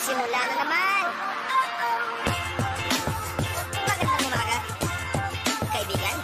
Simula na naman. Magandang umaga, kaibigan.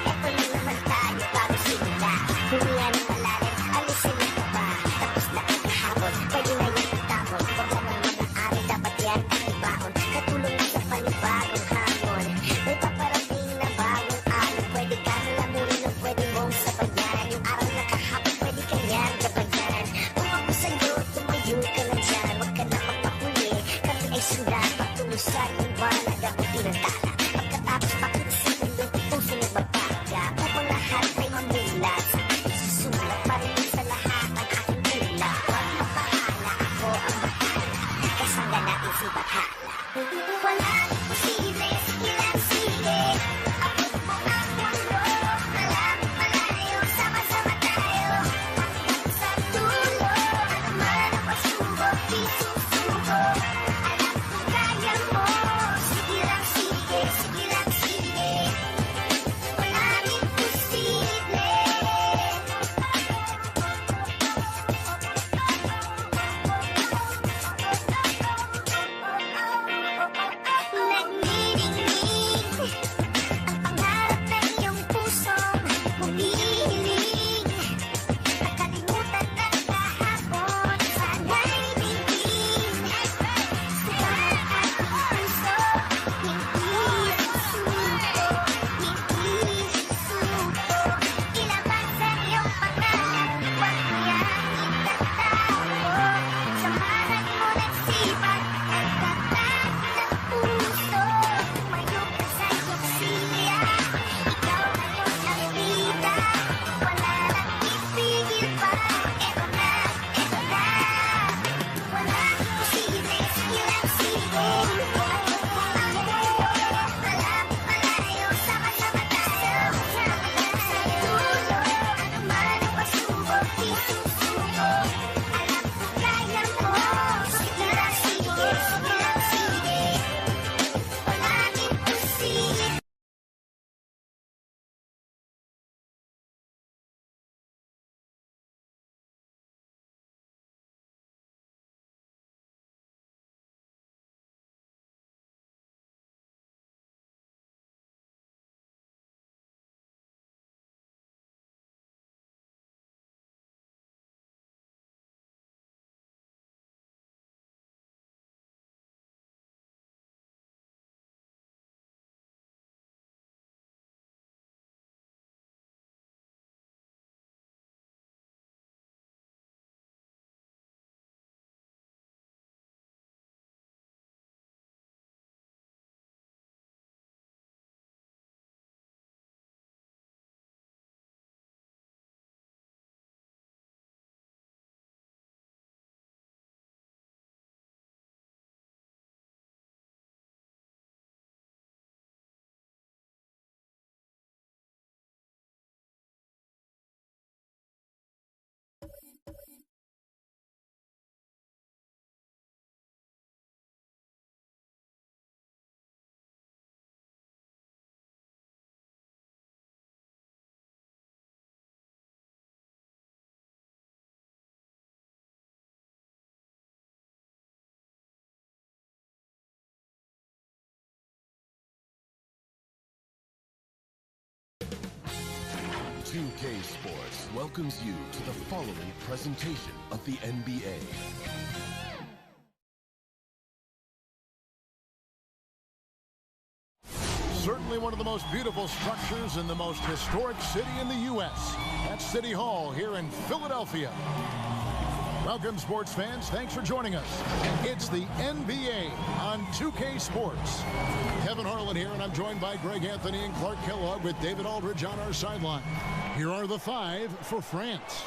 Eto na naman tayo bago simula. Huminga ng malalim, alisin mo pa. Tapos na ang kahapon, pwede na yung itapon. Huwag lang ang mag-aaral, dapat yan ang ibaon. Katulong na sa panibagong hamon. May paparating na bagong alon. Pwede ka na lamunin o pwede mong sabayan. Yung araw na kahapon, pwede ka yan gabayan. Kung ako sa'yo, tumayo ka lang dyan. Huwag ka na magpahuli, kami ay sunda. Patungo sa iyong wala, dapat tinatala. Pagkatapos pakinisipin yung puso na magpaga. Upang lahat ay mamulat. Susulat pa rin sa lahat ang aking tula. Huwag mapahala, ako ang bahala. Kasangga natin si Bakala. Walang posible, sige lang sige. Abot mo ang mundo. Malamig malayo, sama-sama tayo. Hanggang sa dulo. Ano man ang pagsubok, di susuko. Alam ko kaya mo. Sige lang sige, sige lang sige. Walang imposible. Nagniringning ang pangarap na iyong pusong humihiling. Nakalimutan ang kahapon, sana'y biging. Subahan ang puso, hindi susuko, hindi susuko. Ilabas ang iyong pangarap, huwag mo yan itatapon. Samahan mo ng sipag at tatag ng puso. Tumayo ka sa iyong silya, ikaw ngayon ang bida. Wala nang ipigil pa, eto na, eto na. Walang imposible, sige lang sige. Abot mo ang mundo, malamig malayo, sama-sama tayo. Hanggang sa dulo, ano man ang pagsubok, di susuko. Alam ko kaya mo, sige lang sige, sige lang sige. Walang imposible. OK Sports welcomes you to the following presentation of the NBA. Certainly one of the most beautiful structures in the most historic city in the U.S. That's City Hall here in Philadelphia. Welcome, sports fans. Thanks for joining us. It's the NBA on 2K Sports. Kevin Harlan here, and I'm joined by Greg Anthony and Clark Kellogg with David Aldridge on our sideline. Here are the five for France.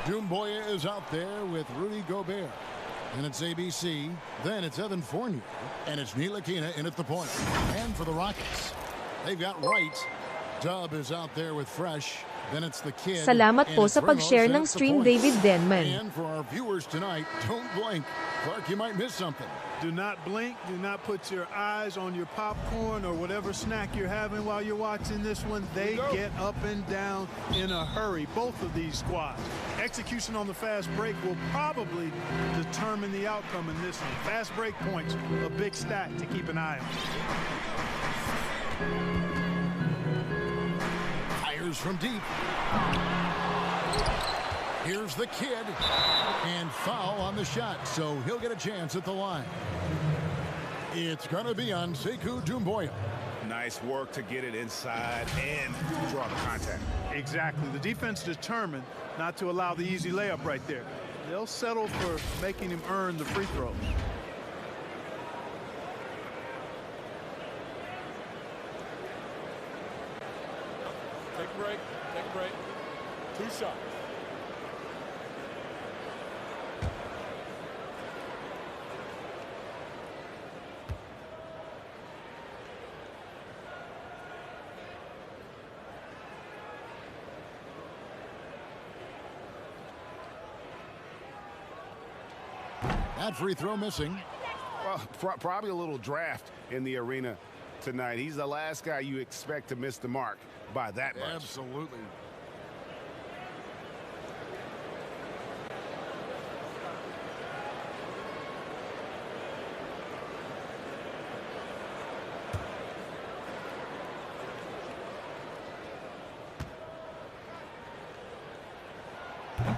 Doumbouya is out there with Rudy Gobert. Then it's ABC. Then it's Evan Fournier. And it's Ntilikina in at the point. And for the Rockets, they've got Wright. Dub is out there with Fresh. Then it's the kid. Salamat po and sa it's pag-share Ramos ng at the stream, point. David Denman. And for our viewers tonight, don't blink. Clark, you might miss something. Do not blink. Do not put your eyes on your popcorn or whatever snack you're having while you're watching this one. They get up and down in a hurry, both of these squads. Execution on the fast break will probably determine the outcome in this one. Fast break points, a big stat to keep an eye on. Fires from deep. Here's the kid. And foul on the shot, so he'll get a chance at the line. It's going to be on Sekou Doumbouya. Nice work to get it inside and draw the contact. Exactly. The defense determined not to allow the easy layup right there. They'll settle for making him earn the free throw. Take a break. Take a break. 2 shots. That free throw missing. Well, probably a little draft in the arena tonight. He's the last guy you expect to miss the mark by that much. Absolutely.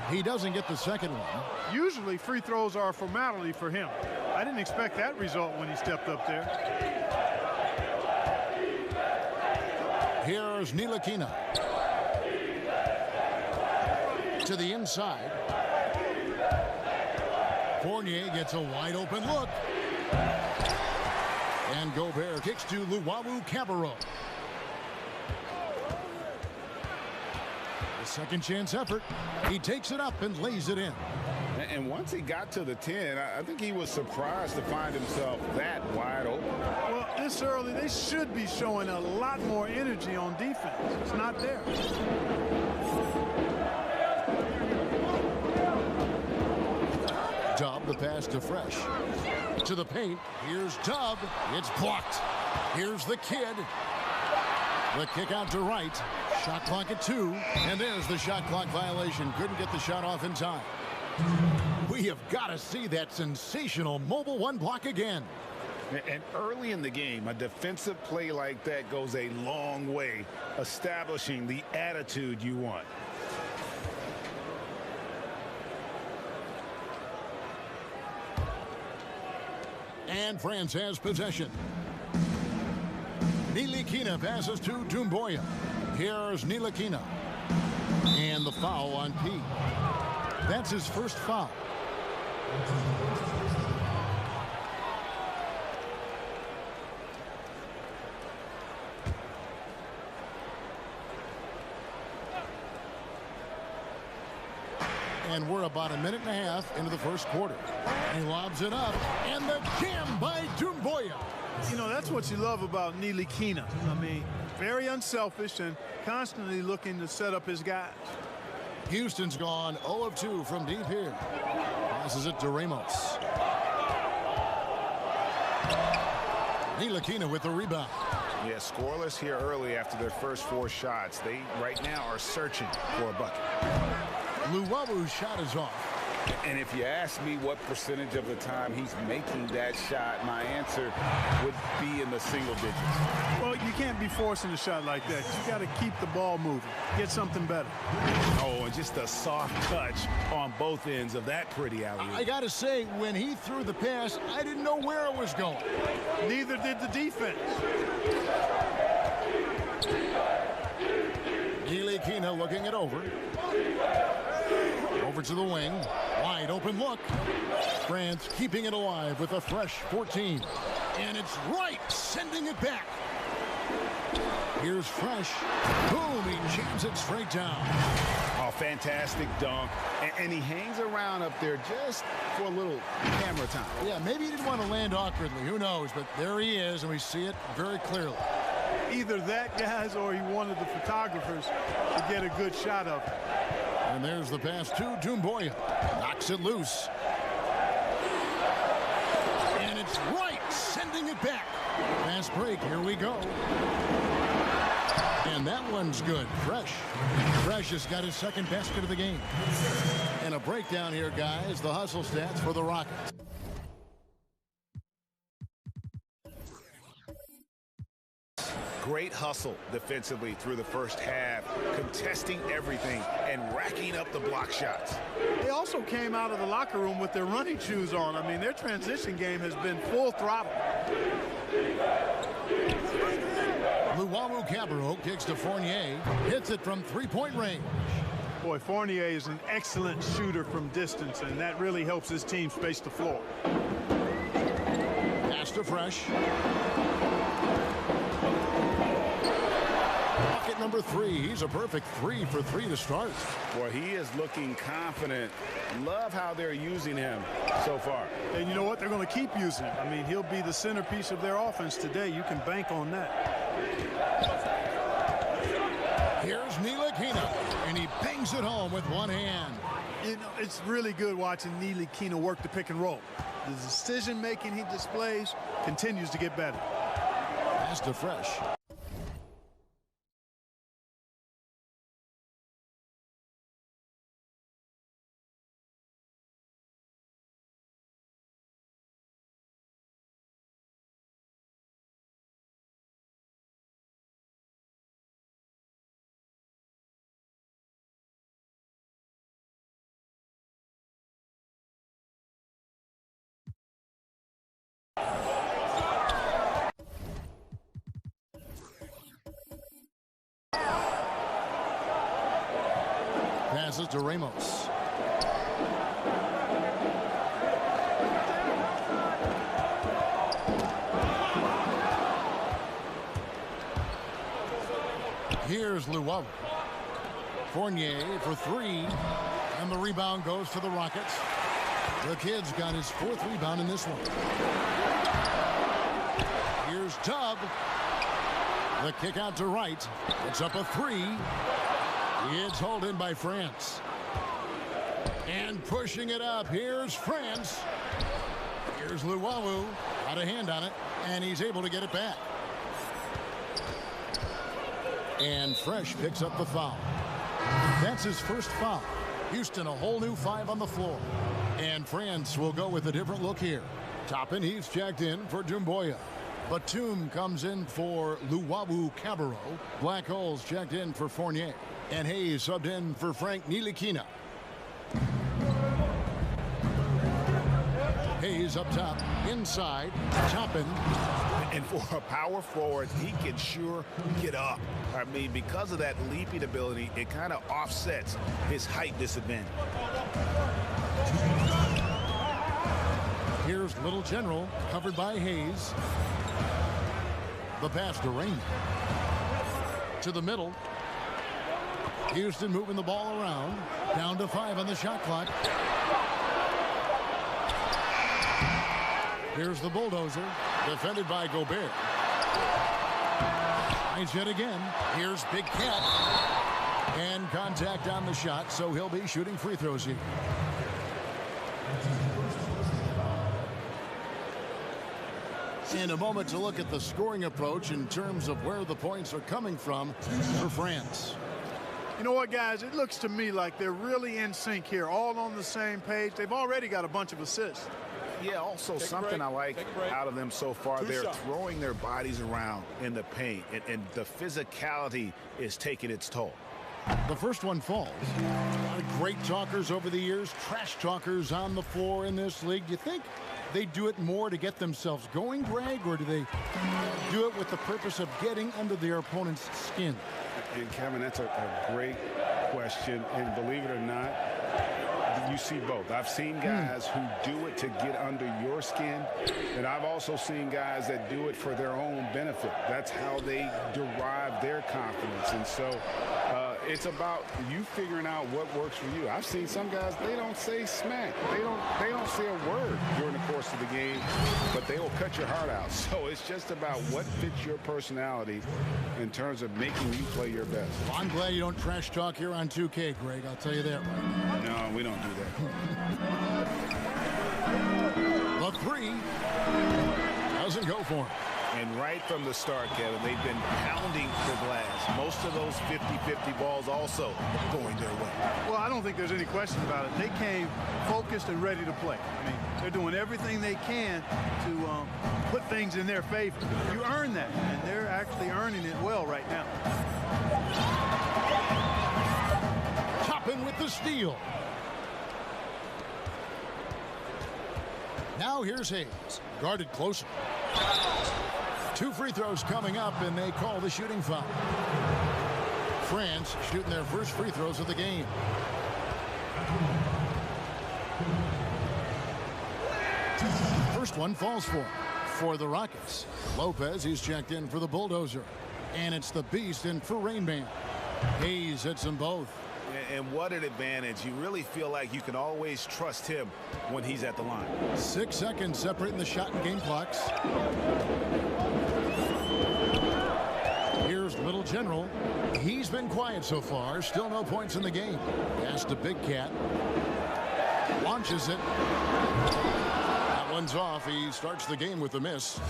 He doesn't get the second one. Usually free throws are a formality for him. I didn't expect that result when he stepped up there. Here's Ntilikina. To the inside. Fournier gets a wide open look. And Gobert kicks to Luwawu Cabarrot. The second chance effort. He takes it up and lays it in. And once he got to the 10, I think he was surprised to find himself that wide open. Well, this early, they should be showing a lot more energy on defense. It's not there. Dub, the pass to Fresh. To the paint. Here's Dub. It's blocked. Here's the kid. The kick out to right. Shot clock at 2. And there's the shot clock violation. Couldn't get the shot off in time. We have got to see that sensational mobile one block again. And early in the game, a defensive play like that goes a long way, establishing the attitude you want. And France has possession. Ntilikina passes to Doumbouya. Here's Ntilikina. And the foul on P. That's his first foul. And we're about a minute and a half into the first quarter. He lobs it up, and the jam by Doumbouya. You know, that's what you love about Ntilikina. I mean, very unselfish and constantly looking to set up his guys. Houston's gone 0 of 2 from deep here. Passes it to Ramos. Ntilikina with the rebound. Yeah, scoreless here early after their first 4 shots. They right now are searching for a bucket. Luwabu's shot is off. And if you ask me what percentage of the time he's making that shot, my answer would be in the single digits. Well, you can't be forcing a shot like that. You got to keep the ball moving. Get something better. Oh, and just a soft touch on both ends of that pretty alley-oop. I got to say, when he threw the pass, I didn't know where it was going. Neither did the defense. Ntilikina looking it over. Over to the wing. Wide open look. France keeping it alive with a fresh 14. And it's right, sending it back. Here's Fresh. Boom, he jams it straight down. Oh, fantastic dunk. And he hangs around up there just for a little camera time. Yeah, maybe he didn't want to land awkwardly. Who knows? But there he is, and we see it very clearly. Either that, guys, or he wanted the photographers to get a good shot of it. And there's the pass to Doumbouya. Knocks it loose. And it's right, sending it back. Fast break, here we go. And that one's good. Fresh has got his second basket of the game. And a breakdown here, guys. The hustle stats for the Rockets. Great hustle defensively through the first half, contesting everything and racking up the block shots. They also came out of the locker room with their running shoes on. I mean, their transition game has been full throttle. Luwawu-Cabarrot kicks to Fournier, hits it from three-point range. Boy, Fournier is an excellent shooter from distance, and that really helps his team space the floor. Pass to Fresh. Bucket number 3. He's a perfect 3 for 3 to start. Boy, he is looking confident. Love how they're using him so far. And you know what? They're going to keep using him. I mean, he'll be the centerpiece of their offense today. You can bank on that. Here's Ntilikina, and he bangs it home with one hand. You know, it's really good watching Ntilikina work the pick and roll. The decision-making he displays continues to get better. Pass to Fresh. Passes to Ramos. Here's Luwawu. Fournier for 3. And the rebound goes to the Rockets. The kid's got his 4th rebound in this one. Here's Tubb. The kick out to Wright. It's up a 3. It's hauled in by France. And pushing it up. Here's France. Here's Luwawu. Got a hand on it. And he's able to get it back. And Fresh picks up the foul. That's his first foul. Houston, a whole new 5 on the floor. And France will go with a different look here. Toppin, he's checked in for Doumbouya. Batum comes in for Luwawu-Cabarrot. Black Holes checked in for Fournier. And Hayes subbed in for Frank Ntilikina. Hayes up top, inside, Toppin. And for a power forward, he can sure get up. I mean, because of that leaping ability, it kind of offsets his height disadvantage. Here's Little General, covered by Hayes. The pass to Rain. To the middle. Houston moving the ball around. Down to 5 on the shot clock. Here's the bulldozer, defended by Gobert. Finds yet again. Here's Big Cat. And contact on the shot, so he'll be shooting free throws here. In a moment to look at the scoring approach in terms of where the points are coming from for France. You know what, guys? It looks to me like they're really in sync here, all on the same page. They've already got a bunch of assists. Yeah, also something I like out of them so far, they're throwing their bodies around in the paint, and the physicality is taking its toll. The first one falls. Great talkers over the years, trash talkers on the floor in this league. Do you think they do it more to get themselves going, Greg, or do they do it with the purpose of getting under their opponent's skin? And Kevin, that's a great question, and believe it or not, you see both. I've seen guys who do it to get under your skin, and I've also seen guys that do it for their own benefit. That's how they derive their confidence. And so it's about you figuring out what works for you. I've seen some guys, they don't say smack. They don't say a word during the course of the game, but they will cut your heart out. So it's just about what fits your personality in terms of making you play your best. Well, I'm glad you don't trash talk here on 2K, Greg. I'll tell you that right now. No, we don't do that. The three doesn't go for him. And right from the start, Kevin, they've been pounding the glass. Most of those 50-50 balls also going their way. Well, I don't think there's any question about it. They came focused and ready to play. I mean, they're doing everything they can to put things in their favor. You earn that, and they're actually earning it well right now. Toppin with the steal. Now here's Hayes, guarded closer. 2 free throws coming up, and they call the shooting foul. France shooting their first free throws of the game. First one falls for the Rockets. Lopez, he's checked in for the Bulldozer. And it's the Beast in for Rain Man. Hayes hits them both. And what an advantage. You really feel like you can always trust him when he's at the line. 6 seconds separating the shot and game clocks. Here's Little General. He's been quiet so far. Still no points in the game. Pass to Big Cat. Launches it. That one's off. He starts the game with a miss.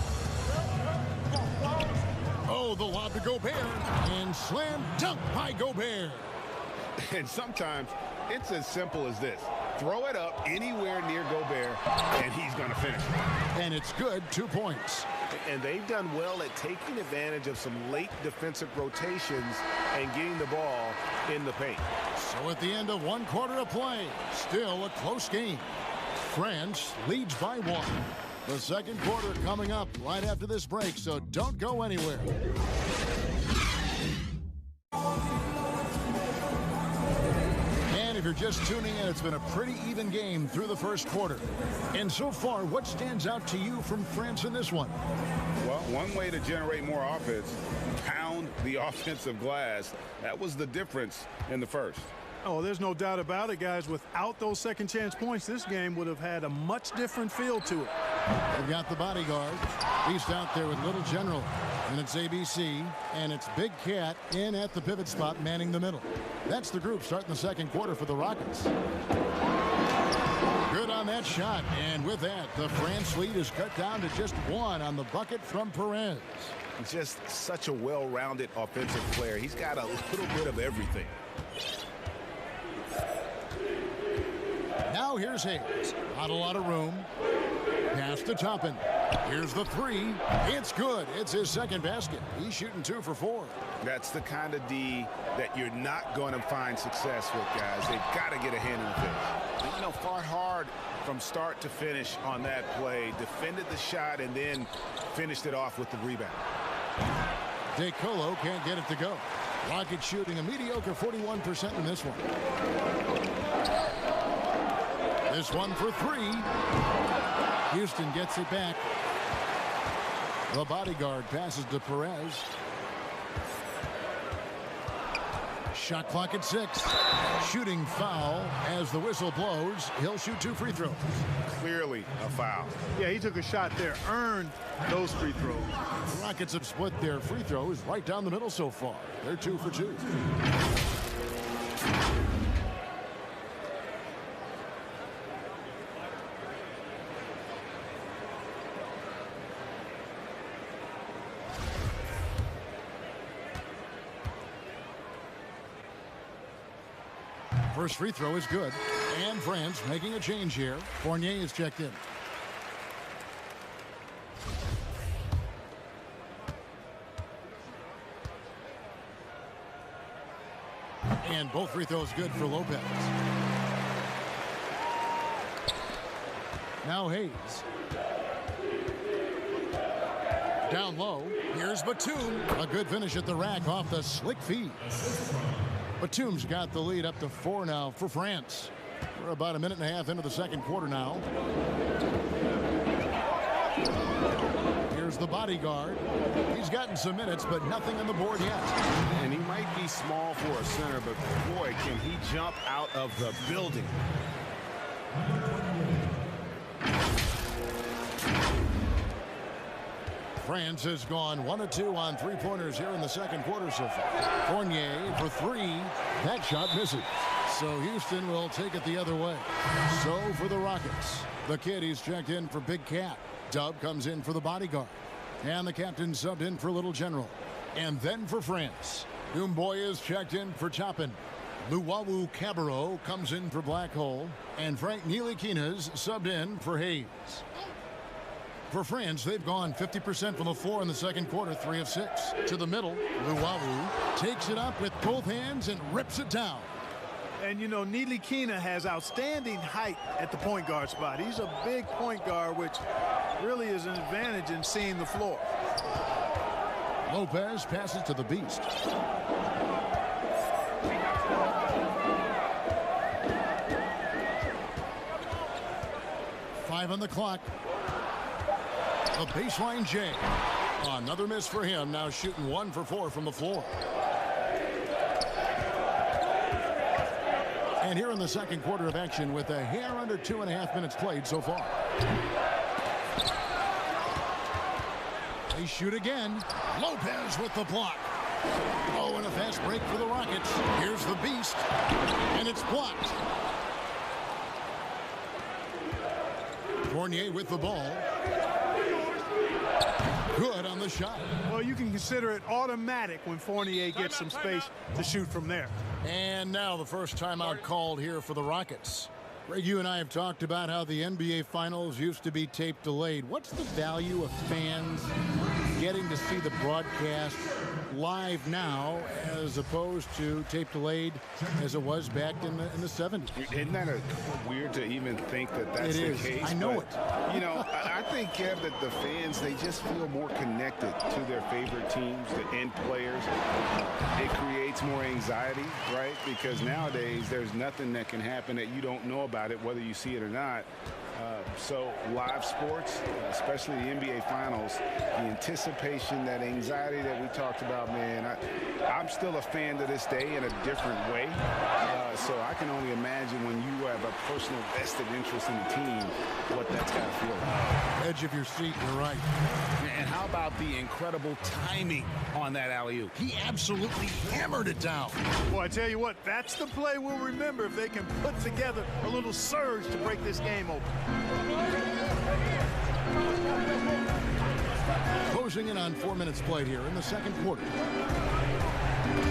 Oh, the lob to Gobert. And slam dunk by Gobert. And sometimes it's as simple as this. Throw it up anywhere near Gobert, and he's going to finish it. And it's good. 2 points. And they've done well at taking advantage of some late defensive rotations and getting the ball in the paint. So at the end of 1 quarter of play, still a close game. France leads by 1. The second quarter coming up right after this break, so don't go anywhere. And if you're just tuning in, it's been a pretty even game through the first quarter. And so far, what stands out to you from France in this one? Well, one way to generate more offense, pound the offensive glass. That was the difference in the first. Oh, there's no doubt about it, guys. Without those second chance points, this game would have had a much different feel to it. They've got the bodyguard. He's out there with Little General. And it's ABC, and it's Big Cat in at the pivot spot, manning the middle. That's the group starting the second quarter for the Rockets. Good on that shot, and with that, the France lead is cut down to just 1 on the bucket from Perez. Just such a well-rounded offensive player. He's got a little bit of everything. Now here's Hayes. Not a lot of room. Pass to Toppin. Here's the 3. It's good. It's his second basket. He's shooting 2 for 4. That's the kind of D that you're not going to find success with, guys. They've got to get a hand in the finish. You know, fought hard from start to finish on that play. Defended the shot and then finished it off with the rebound. DeColo can't get it to go. Rockets shooting a mediocre 41% in this one. This one for 3. Houston gets it back. The bodyguard passes to Perez. Shot clock at 6. Shooting foul as the whistle blows. He'll shoot 2 free throws. Clearly a foul. Yeah, he took a shot there, earned those free throws. The Rockets have split their free throws right down the middle so far. They're 2 for 2. First free throw is good. And France making a change here. Fournier is checked in. And both free throws good for Lopez. Now Hayes. Down low. Here's Batum. A good finish at the rack off the slick feed. Batum's got the lead up to 4 now for France. We're about a minute and a half into the second quarter now. Here's the bodyguard. He's gotten some minutes, but nothing on the board yet. And he might be small for a center, but boy, can he jump out of the building. France has gone 1 of 2 on three-pointers here in the second quarter so far. Fournier for 3. That shot misses. So Houston will take it the other way. So for the Rockets, the kid, he's checked in for Big Cat. Dub comes in for the bodyguard. And the captain subbed in for Little General. And then for France, Doumbouya is checked in for Chopin. Luwawu Cabarro comes in for Black Hole. And Frank Ntilikina's subbed in for Hayes. For France, they've gone 50% from the floor in the second quarter, 3 of 6. To the middle, Luwawu takes it up with both hands and rips it down. And, you know, Ntilikina has outstanding height at the point guard spot. He's a big point guard, which really is an advantage in seeing the floor. Lopez passes to the Beast. Five on the clock. A baseline J. Another miss for him. Now shooting 1 for 4 from the floor. And here in the second quarter of action with a hair under 2.5 minutes played so far. They shoot again. Lopez with the block. Oh, and a fast break for the Rockets. Here's the Beast. And it's blocked. Fournier with the ball. Good on the shot. Well, you can consider it automatic when Fournier gets some space to shoot from there. And now the first timeout called here for the Rockets. Greg, you and I have talked about how the NBA Finals used to be tape delayed. What's the value of fans getting to see the broadcast live now as opposed to tape delayed as it was back in the 70s? Isn't that weird to even think that that's the case? I know it. You know, I think, Kev, that the fans, they just feel more connected to their favorite teams, the end players. It creates more anxiety, right? Because nowadays there's nothing that can happen that you don't know about it, whether you see it or not. So live sports, especially the NBA Finals, the anticipation, that anxiety that we talked about, man, I'm still a fan to this day in a different way. So I can only imagine when you have a personal vested interest in the team, what that's got to feel like. Edge of your seat, you're right. And how about the incredible timing on that alley-oop? He absolutely hammered it down. Well, I tell you what, that's the play we'll remember if they can put together a little surge to break this game open. Closing in on 4 minutes played here in the second quarter.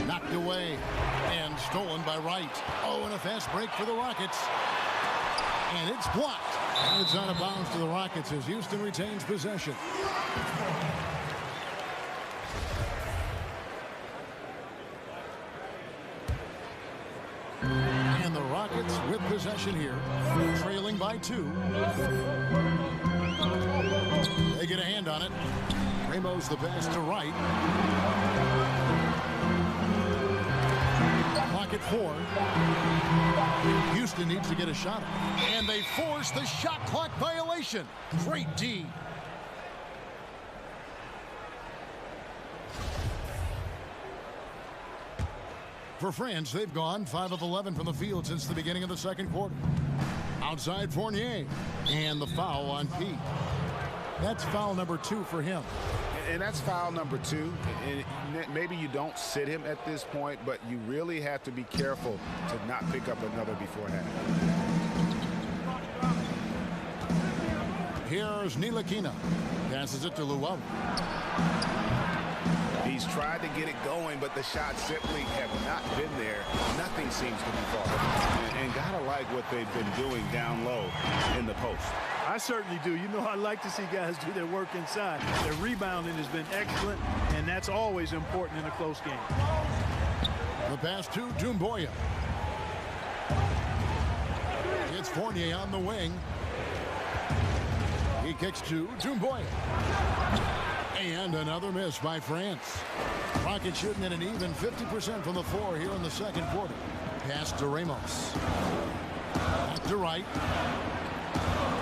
Knocked away and stolen by Wright. Oh, and a fast break for the Rockets. And it's blocked. And it's out of bounds to the Rockets as Houston retains possession. And the Rockets with possession here, trailing by 2. They get a hand on it. Ramos the pass to Wright. Clock at 4. Houston needs to get a shot. And they force the shot clock violation. Great D. For France, they've gone 5 of 11 from the field since the beginning of the second quarter. Outside Fournier. And the foul on P. That's foul number 2 for him. And that's foul number 2. And maybe you don't sit him at this point, but you really have to be careful to not pick up another beforehand. Here's Ntilikina. Passes it to Luwawu. He's tried to get it going, but the shots simply have not been there. Nothing seems to be falling. And gotta like what they've been doing down low in the post. I certainly do. You know, I like to see guys do their work inside. Their rebounding has been excellent, and that's always important in a close game. The pass to Doumbouya. It's Fournier on the wing. He kicks to Doumbouya. And another miss by France. Rockets shooting at an even 50% from the floor here in the second quarter. Pass to Ramos. Back to right.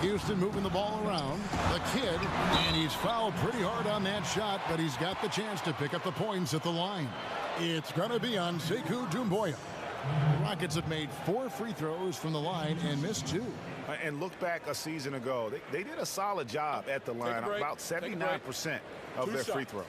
Houston moving the ball around. The kid, and he's fouled pretty hard on that shot, but he's got the chance to pick up the points at the line. It's going to be on Sekou Doumbouya. The Rockets have made 4 free throws from the line and missed 2. And look back a season ago. They did a solid job at the line, about 79% of their free throws.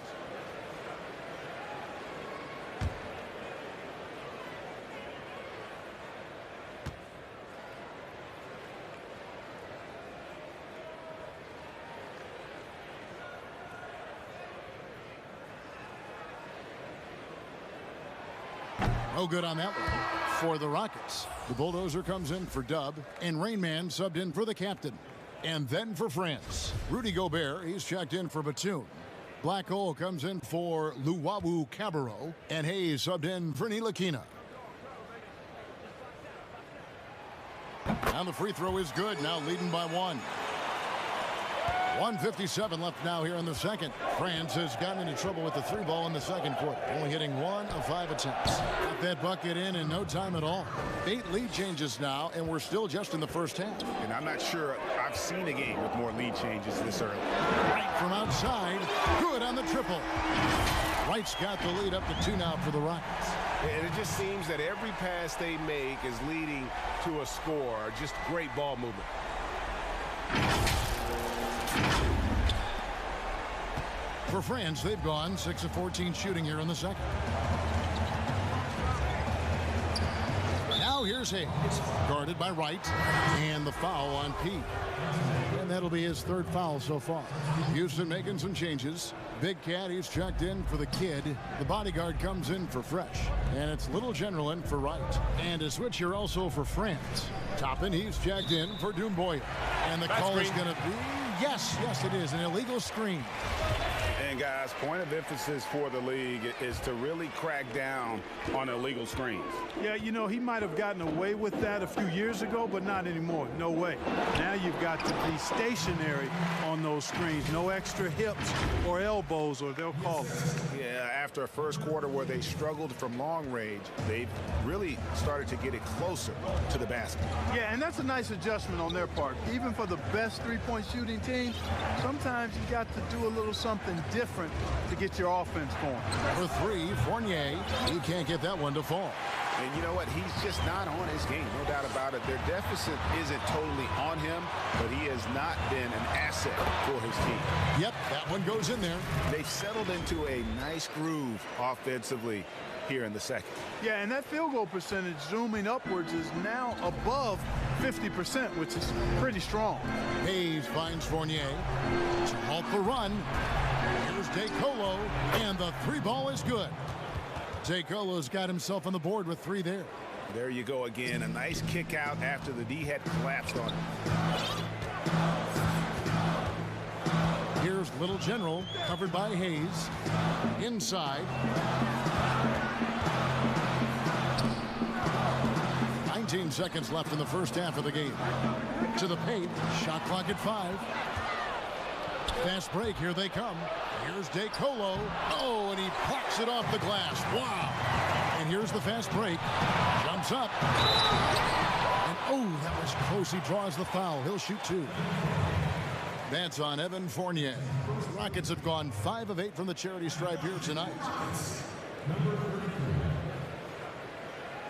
No good on that one for the Rockets. The bulldozer comes in for Dub, and Rainman subbed in for the captain. And then for France, Rudy Gobert, he's checked in for Batum. Black Hole comes in for Luwawu Cabarro, and Hayes subbed in for Ntilikina. And the free throw is good, now leading by 1. 1:57 left now here in the second. France has gotten into trouble with the 3 ball in the second quarter, only hitting 1 of 5 attempts. Got that bucket in no time at all. 8 lead changes now, and we're still just in the first half. And I'm not sure I've seen a game with more lead changes this early. Right from outside, good on the triple. Wright's got the lead up to 2 now for the Rockets. And it just seems that every pass they make is leading to a score. Just great ball movement. For France, they've gone 6 of 14 shooting here in the second. Now here's Hayes, guarded by Wright, and the foul on Pete. And that'll be his 3rd foul so far. Houston making some changes. Big Cat, he's checked in for the kid. The bodyguard comes in for Fresh. And it's Little General in for Wright. And a switch here also for France. Toppin, he's checked in for Doumbouya. And the call is going to be, yes, it is, an illegal screen. And guys, point of emphasis for the league is to really crack down on illegal screens. Yeah, you know, he might have gotten away with that a few years ago, but not anymore. No way. Now you've got to be stationary on those screens. No extra hips or elbows, or they'll call it. Yeah, after a first quarter where they struggled from long range, they've really started to get it closer to the basket. Yeah, and that's a nice adjustment on their part. Even for the best three-point shooting team, sometimes you got to do a little something different to get your offense going. For 3, Fournier, he can't get that one to fall. And you know what? He's just not on his game, no doubt about it. Their deficit isn't totally on him, but he has not been an asset for his team. Yep, that one goes in there. They've settled into a nice groove offensively here in the second. Yeah, and that field goal percentage zooming upwards is now above 50%, which is pretty strong. Hayes finds Fournier to halt the run. Here's DeColo, and the 3 ball is good. DeColo's got himself on the board with 3 there. There you go again. A nice kick out after the D had collapsed on him. Here's Little General, covered by Hayes. Inside. 19 seconds left in the first half of the game. To the paint, shot clock at 5. Fast break, here they come. Here's DeColo. Oh, and he plucks it off the glass. Wow. And here's the fast break. Jumps up. And oh, that was close. He draws the foul. He'll shoot 2. That's on Evan Fournier. The Rockets have gone 5 of 8 from the charity stripe here tonight.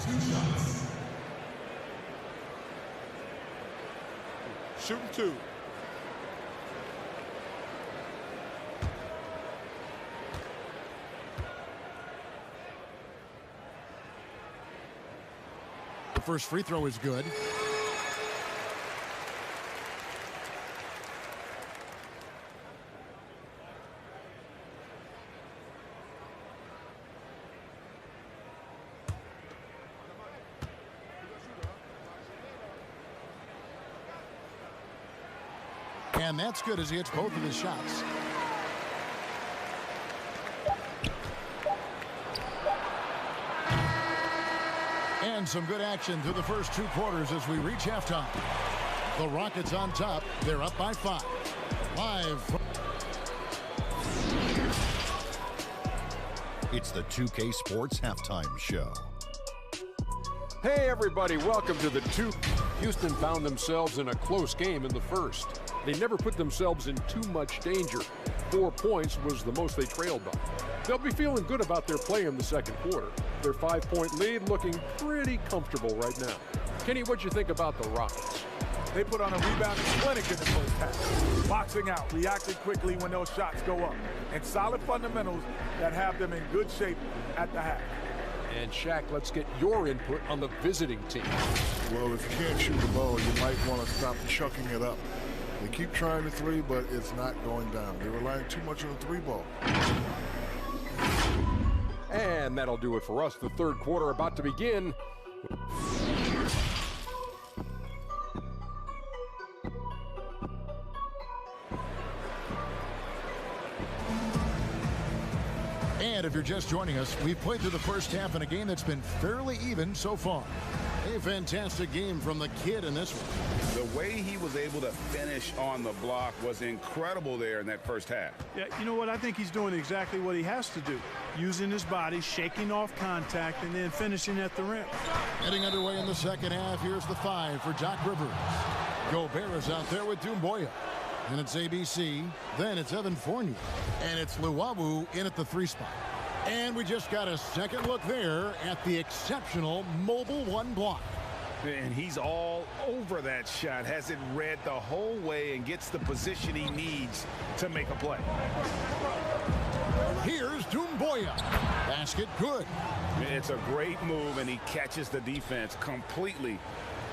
2 shots. Shooting 2. The first free throw is good. And that's good as he hits both of his shots. And some good action through the first 2 quarters as we reach halftime. The Rockets on top. They're up by 5. Live. It's the 2K Sports Halftime Show. Hey, everybody. Welcome to the 2K Houston found themselves in a close game in the first. They never put themselves in too much danger. 4 points was the most they trailed by. They'll be feeling good about their play in the second quarter. Their 5-point lead looking pretty comfortable right now. Kenny, what'd you think about the Rockets? They put on a rebounding clinic in the first half. Boxing out, reacting quickly when those shots go up. And solid fundamentals that have them in good shape at the half. And Shaq, let's get your input on the visiting team. Well, if you can't shoot the ball, you might want to stop chucking it up. They keep trying the three, but it's not going down. They're relying too much on the three ball. And that'll do it for us. The third quarter about to begin. And if you're just joining us, we've played through the first half in a game that's been fairly even so far. A fantastic game from the kid in this one. The way he was able to finish on the block was incredible there in that first half. Yeah, you know what? I think he's doing exactly what he has to do. Using his body, shaking off contact, and then finishing at the rim. Heading underway in the second half, here's the 5 for Doc Rivers. Gobert is out there with Doumbouya. Then it's ABC, then it's Evan Fournier, and it's Luwawu in at the 3 spot. And we just got a second look there at the exceptional Mobile 1 block. And he's all over that shot, has it read the whole way and gets the position he needs to make a play. Here's Doumbouya. Basket good. It's a great move, and he catches the defense completely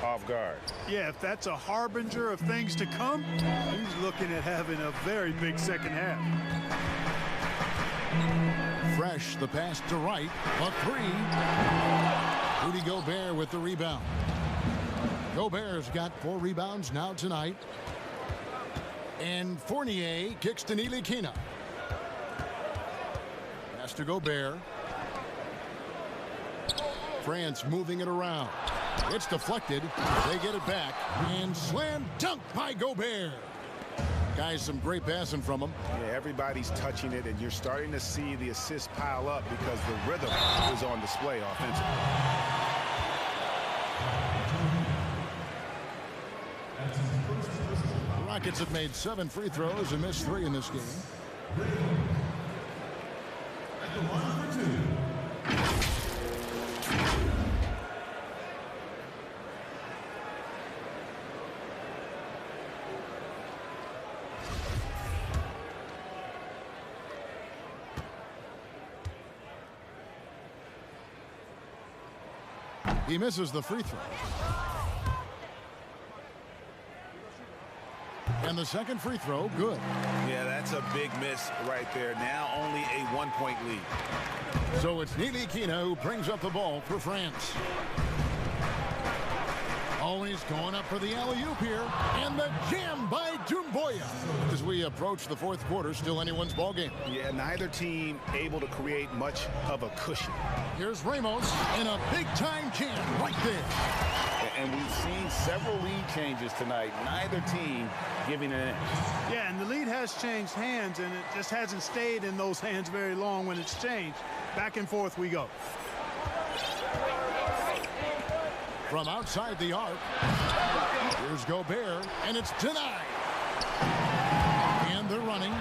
off guard. Yeah, if that's a harbinger of things to come, he's looking at having a very big second half. Fresh, the pass to right, a 3. Rudy Gobert with the rebound. Gobert's got 4 rebounds now tonight. And Fournier kicks to Ntilikina. Pass to Gobert. France moving it around. It's deflected. They get it back. And slam dunk by Gobert. Guys, some great passing from him. Yeah, everybody's touching it, and you're starting to see the assists pile up because the rhythm is on display offensively. The Rockets have made 7 free throws and missed 3 in this game. He misses the free throw. And the second free throw, good. Yeah, that's a big miss right there. Now only a 1-point lead. So it's Ntilikina who brings up the ball for France. Always going up for the alley-oop here. And the jam by Doumbouya. As we approach the fourth quarter, still anyone's ball game. Yeah, neither team able to create much of a cushion. Here's Ramos in a big-time jam right there. And we've seen several lead changes tonight. Neither team giving an inch. Yeah, and the lead has changed hands, and it just hasn't stayed in those hands very long when it's changed. Back and forth we go. From outside the arc, here's Gobert, and it's denied. And they're running.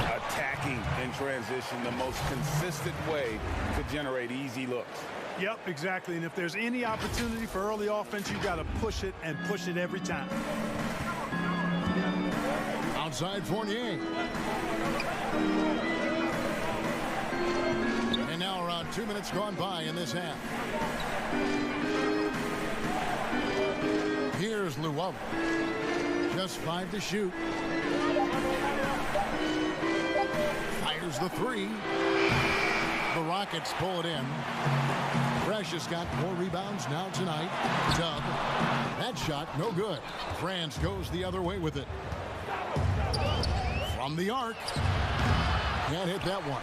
Attacking in transition, the most consistent way to generate easy looks. Yep, exactly. And if there's any opportunity for early offense, you got to push it and push it every time. Outside Fournier. And now around 2 minutes gone by in this half. Here's Luwawu. Just 5 to shoot. Fires the 3. The Rockets pull it in. Fresh has got 4 rebounds now tonight. Dub. That shot, no good. France goes the other way with it. From the arc. Can't hit that one.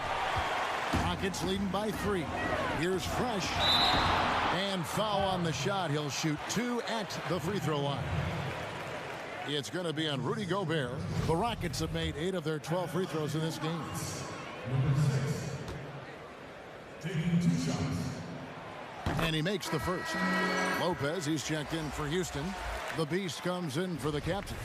Rockets leading by 3. Here's Fresh. And foul on the shot. He'll shoot 2 at the free throw line. It's going to be on Rudy Gobert. The Rockets have made 8 of their 12 free throws in this game. Number 6, taking 2 shots. And he makes the first. Lopez, he's checked in for Houston. The Beast comes in for the captain.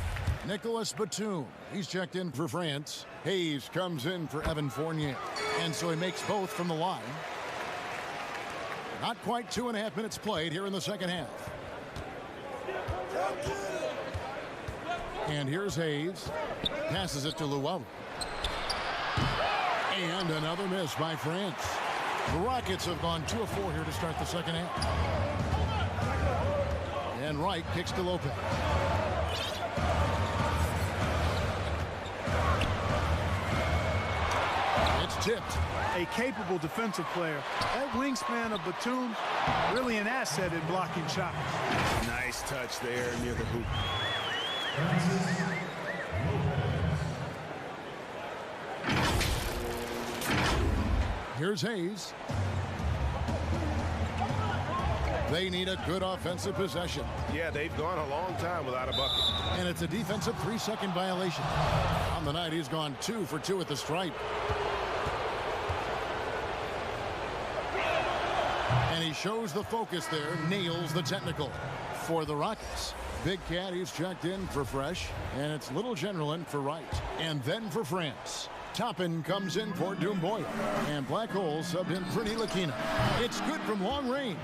Nicolas Batum, he's checked in for France. Hayes comes in for Evan Fournier. And so he makes both from the line. Not quite 2.5 minutes played here in the second half. And here's Hayes. Passes it to Luau. And another miss by France. The Rockets have gone 2 of 4 here to start the second half. And Wright kicks to Lopez. It's tipped. A capable defensive player. That wingspan of Batum, really an asset in blocking shots. Nice touch there near the hoop. Here's Hayes. They need a good offensive possession. Yeah, they've gone a long time without a bucket. And it's a defensive 3-second violation. On the night, he's gone 2 for 2 at the stripe. And he shows the focus there, nails the technical for the Rockets. Big Cat, he's checked in for Fresh, and it's Little General in for Wright. And then for France, Toppin comes in for Doomboy, and Black Hole subbed in for Ntilikina. It's good from long range.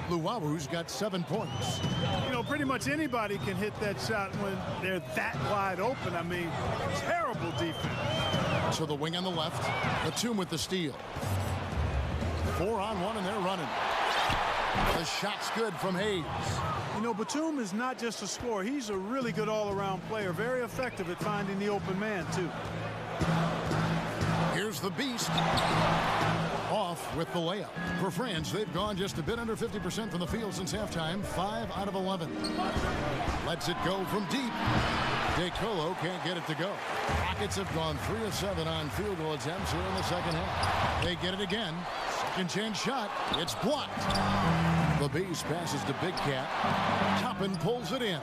Luau'u's got 7 points. You know, pretty much anybody can hit that shot when they're that wide open. I mean, terrible defense. To the wing on the left, Batum with the steal. 4-on-1, and they're running. The shot's good from Hayes. You know, Batum is not just a scorer. He's a really good all-around player. Very effective at finding the open man, too. Here's the Beast. Off with the layup. For France, they've gone just a bit under 50% from the field since halftime. 5 out of 11. Lets it go from deep. DeColo can't get it to go. Rockets have gone 3 of 7 on field goal attempts here in the second half. They get it again. Second chance shot. It's blocked. The Beast passes to Big Cat. Toppin pulls it in.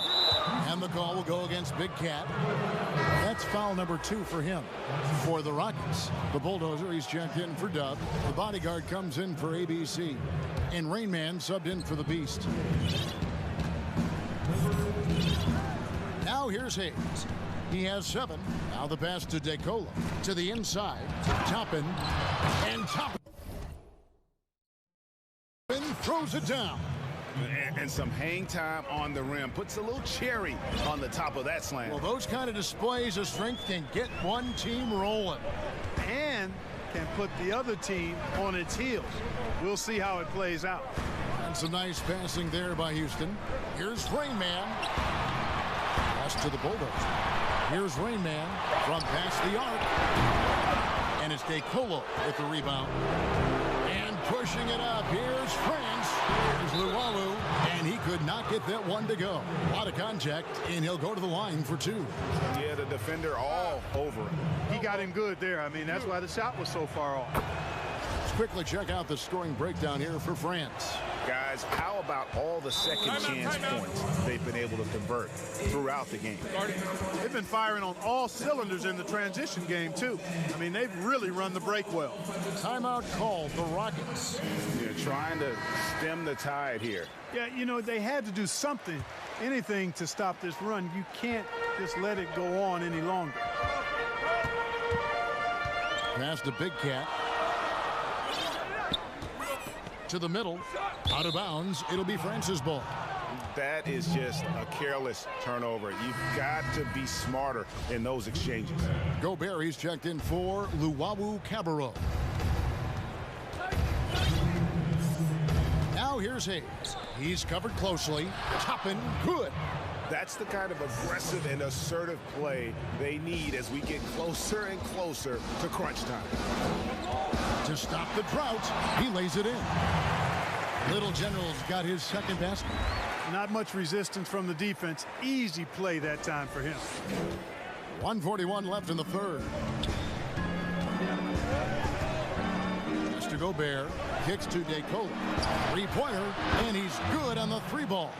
And the call will go against Big Cat. That's foul number 2 for him. For the Rockets, the Bulldozer, he's checked in for Dub. The bodyguard comes in for ABC. And Rainman subbed in for the Beast. Now here's Hayes. He has 7. Now the pass to DeColo. To the inside. Toppin. And Toppin throws it down. And some hang time on the rim. Puts a little cherry on the top of that slam. Well, those kind of displays of strength can get one team rolling. And can put the other team on its heels. We'll see how it plays out. And some nice passing there by Houston. Here's Rainman. Pass to the Bulldogs. Here's Rainman from past the arc. And it's DeColo with the rebound. And pushing it up. Here's France. Here's Luau. And he could not get that one to go. A lot of contact, and he'll go to the line for 2. Yeah, the defender all over him. He got him good there. I mean, that's why the shot was so far off. Let's quickly check out the scoring breakdown here for France. Guys, how about all the second chance points they've been able to convert throughout the game? They've been firing on all cylinders in the transition game, too. I mean, they've really run the break well. Timeout called the Rockets. They're trying to stem the tide here. Yeah, you know, they had to do something, anything to stop this run. You can't just let it go on any longer. Pass to Big Cat. To the middle. Out of bounds. It'll be France's ball. That is just a careless turnover. You've got to be smarter in those exchanges. Gobert, he's checked in for Luau Cabarro. Now here's Hayes. He's covered closely. Toppin, good. That's the kind of aggressive and assertive play they need as we get closer and closer to crunch time. To stop the drought, he lays it in. Little General's got his second basket. Not much resistance from the defense. Easy play that time for him. 1:41 left in the third. Pass to Gobert. Kicks to DeColo. Three-pointer, and he's good on the 3-ball.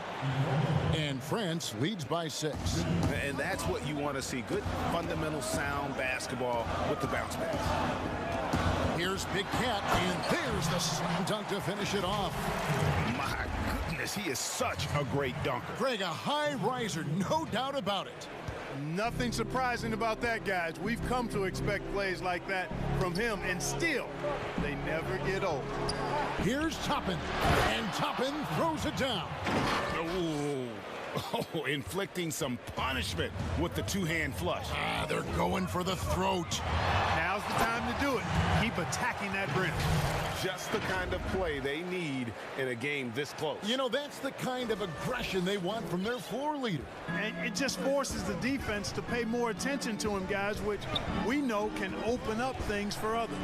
And France leads by 6. And that's what you want to see. Good, fundamental, sound basketball with the bounce pass. Here's Here's Big Cat, and there's the slam dunk to finish it off. My goodness, he is such a great dunker. Greg, a high riser, no doubt about it. Nothing surprising about that, guys. We've come to expect plays like that from him, and still, they never get old. Here's Toppin, and Toppin throws it down. Oh, inflicting some punishment with the two-hand flush. They're going for the throat. Now's the time to do it. Keep attacking that rim. Just the kind of play they need in a game this close. You know, that's the kind of aggression they want from their floor leader. And it just forces the defense to pay more attention to him, guys, which we know can open up things for others.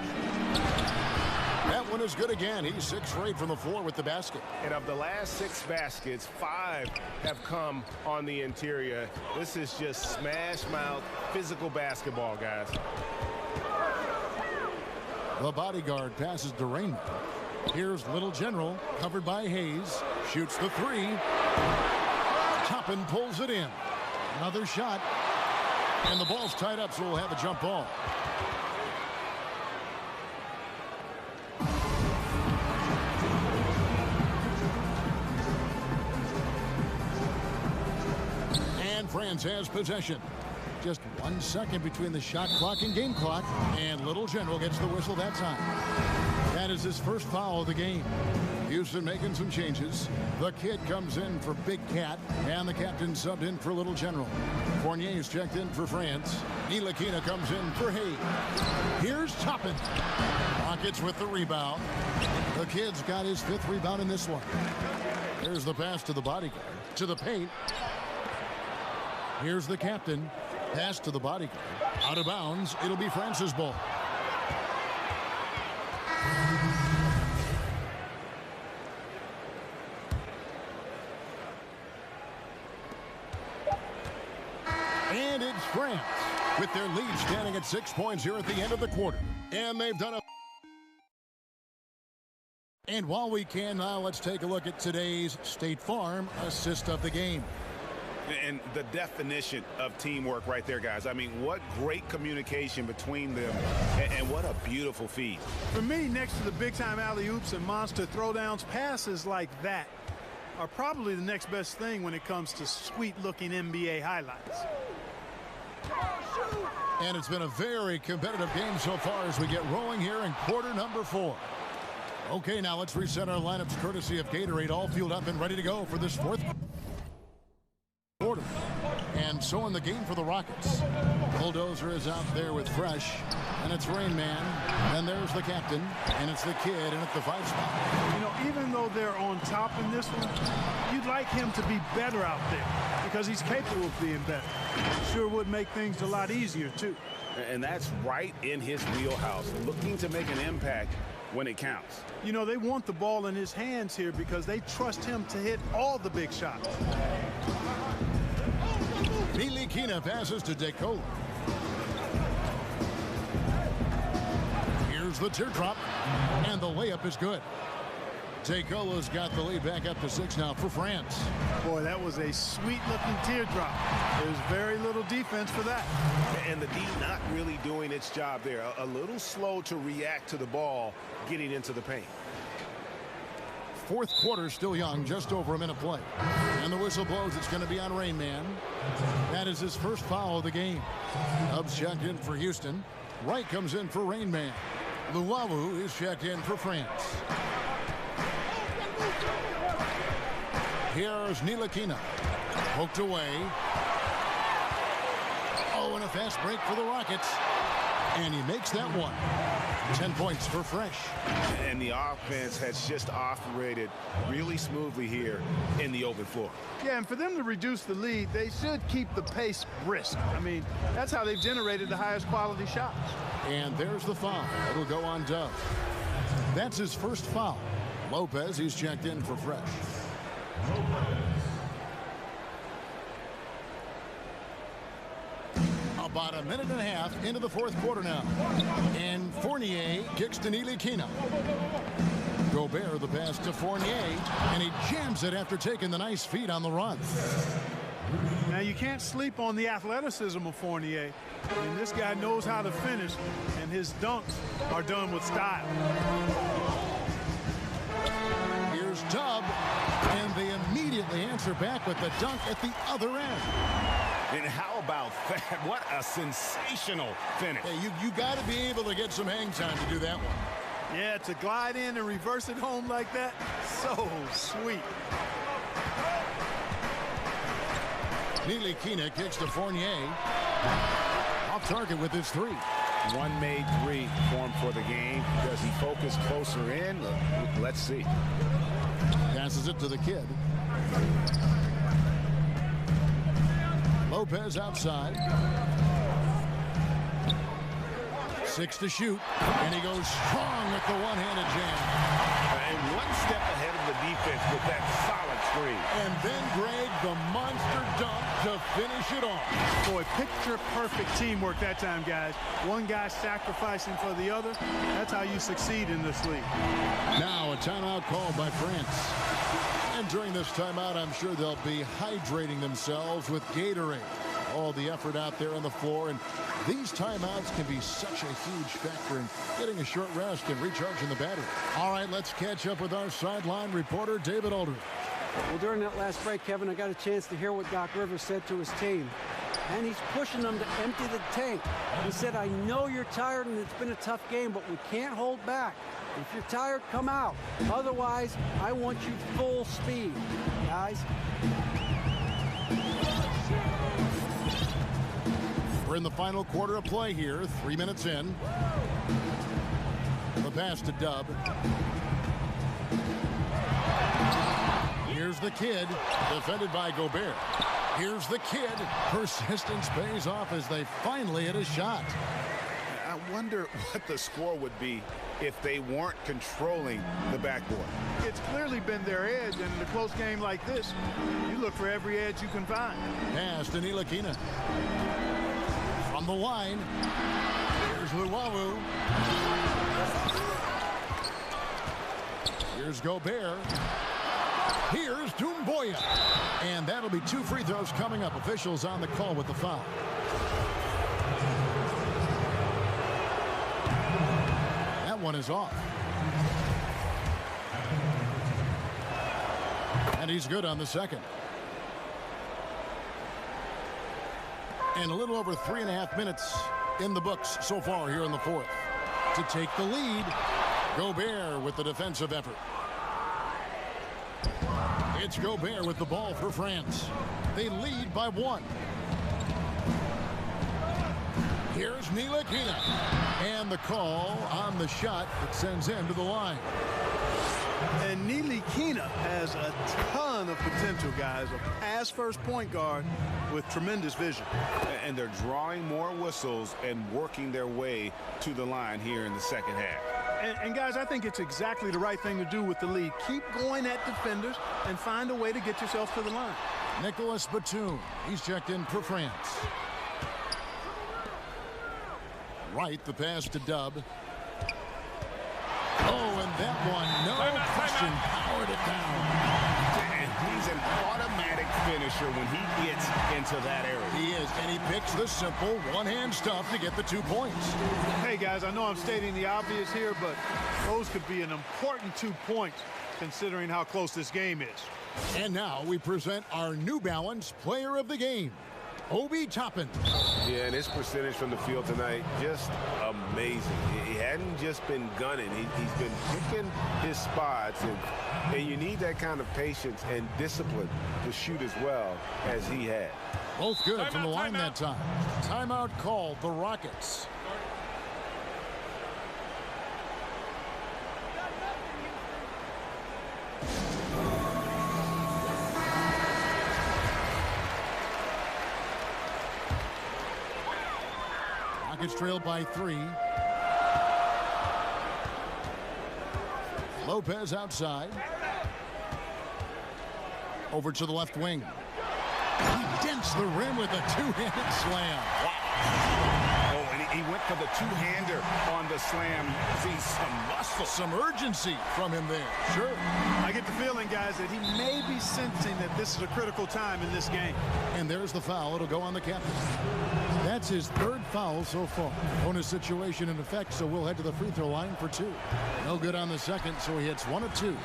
That one is good again. He's 6 for 8 from the floor with the basket. And of the last 6 baskets, 5 have come on the interior. This is just smash mouth, physical basketball, guys. The bodyguard passes to Rainman. Here's Little General, covered by Hayes. Shoots the 3. Toppin pulls it in. Another shot. And the ball's tied up, so we'll have a jump ball. And France has possession. Just 1 second between the shot clock and game clock, and Little General gets the whistle that time. That is his first foul of the game. Houston making some changes. The kid comes in for Big Cat, and the captain subbed in for Little General. Fournier's checked in for France. Ntilikina comes in for Hayes. Here's Toppin. Rockets with the rebound. The kid's got his 5th rebound in this one. There's the pass to the bodyguard. To the paint. Here's the captain. Pass to the bodyguard. Out of bounds. It'll be France's ball. And it's France with their lead standing at 6 points here at the end of the quarter. And they've done a... And while we can now, let's take a look at today's State Farm assist of the game. And the definition of teamwork right there, guys. I mean, what great communication between them, and what a beautiful feed. For me, next to the big-time alley-oops and monster throwdowns, passes like that are probably the next best thing when it comes to sweet-looking NBA highlights. And it's been a very competitive game so far as we get rolling here in quarter number 4. Okay, now let's reset our lineups courtesy of Gatorade, all fueled up and ready to go for this 4th quarter. And so in the game for the Rockets. Bulldozer is out there with Fresh, and it's Rain Man, and there's the captain, and it's the kid, and at the 5 spot. You know, even though they're on top in this one, you'd like him to be better out there because he's capable of being better. Sure would make things a lot easier, too. And that's right in his wheelhouse, looking to make an impact when it counts. You know, they want the ball in his hands here because they trust him to hit all the big shots. Ntilikina passes to Decola. Here's the teardrop, and the layup is good. Decola's got the lead back up to 6 now for France. Boy, that was a sweet-looking teardrop. There's very little defense for that. And the D not really doing its job there. A little slow to react to the ball getting into the paint. 4th quarter still young, just over a minute play. And the whistle blows. It's going to be on Rain Man. That is his first foul of the game. Hubbs checked in for Houston. Wright comes in for Rain Man. Luwawu is checked in for France. Here's Ntilikina. Poked away. Oh, and a fast break for the Rockets. And he makes that one. 10 points for Fresh. And the offense has just operated really smoothly here in the open floor. Yeah, and for them to reduce the lead, they should keep the pace brisk. I mean, that's how they've generated the highest quality shots. And there's the foul. It'll go on Dove. That's his first foul. Lopez, he's checked in for Fresh. About a minute and a half into the 4th quarter now. And Fournier kicks to Ntilikina. Gobert the pass to Fournier, and he jams it after taking the nice feed on the run. Now, you can't sleep on the athleticism of Fournier. And this guy knows how to finish, and his dunks are done with style. Here's Dub, and they immediately answer back with the dunk at the other end. And how about that? What a sensational finish. Hey, you got to be able to get some hang time to do that one. Yeah, to glide in and reverse it home like that, so sweet. Ntilikina kicks to Fournier. Off target with his three. One made three for him for the game. Does he focus closer in? Let's see. Passes it to the kid. Lopez outside. 6 to shoot. And he goes strong with the one-handed jam. And one step ahead of the defense with that solid three. And then Greg, the monster dunk to finish it off. Boy, picture-perfect teamwork that time, guys. One guy sacrificing for the other. That's how you succeed in this league. Now a timeout called by France. And during this timeout, I'm sure they'll be hydrating themselves with Gatorade. All the effort out there on the floor, and these timeouts can be such a huge factor in getting a short rest and recharging the battery. All right, let's catch up with our sideline reporter, David Aldridge. Well, during that last break, Kevin, I got a chance to hear what Doc Rivers said to his team. And he's pushing them to empty the tank. He said, I know you're tired and it's been a tough game, but we can't hold back. If you're tired, come out. Otherwise, I want you full speed, guys. We're in the final quarter of play here, 3 minutes in. The pass to Dub. Here's the kid, defended by Gobert. Here's the kid. Persistence pays off as they finally hit a shot. I wonder what the score would be if they weren't controlling the backboard. It's clearly been their edge, and in a close game like this, you look for every edge you can find. Pass to Ntilikina. From the line, here's Luwawu. Here's Gobert. Here's Doumbouya. And that'll be 2 free throws coming up. Officials on the call with the foul. That one is off. And he's good on the second. And a little over 3.5 minutes in the books so far here in the fourth. To take the lead, Gobert with the defensive effort. It's Gobert with the ball for France. They lead by 1. Here's Ntilikina. And the call on the shot that sends him to the line. And Ntilikina has a ton of potential, guys. A pass-first point guard with tremendous vision. And they're drawing more whistles and working their way to the line here in the second half. And guys, I think it's exactly the right thing to do with the lead. Keep going at defenders and find a way to get yourself to the line. Nicolas Batum, he's checked in for France. Right, the pass to Dub. Oh, and that one, no question, powered it down. And he's an automatic finisher when he gets into that area. He is, and he picks the simple one-hand stuff to get the 2 points. Hey, guys, I know I'm stating the obvious here, but those could be an important 2 points considering how close this game is. And now we present our New Balance Player of the Game, Obi Toppin. Yeah, and his percentage from the field tonight, just amazing. He hadn't just been gunning. He's been picking his spots, and you need that kind of patience and discipline to shoot as well as he had. Both good from the line that time. Timeout called the Rockets. Rockets trailed by 3. Lopez outside. Over to the left wing. He dents the rim with a 2-handed slam. Wow. Oh, He went for the two-hander on the slam. See some muscle. Some urgency from him there. Sure. I get the feeling, guys, that he may be sensing that this is a critical time in this game. And there's the foul. It'll go on the captain. That's his third foul so far. Bonus situation in effect, so we'll head to the free throw line for 2. No good on the second, so he hits 1 of 2.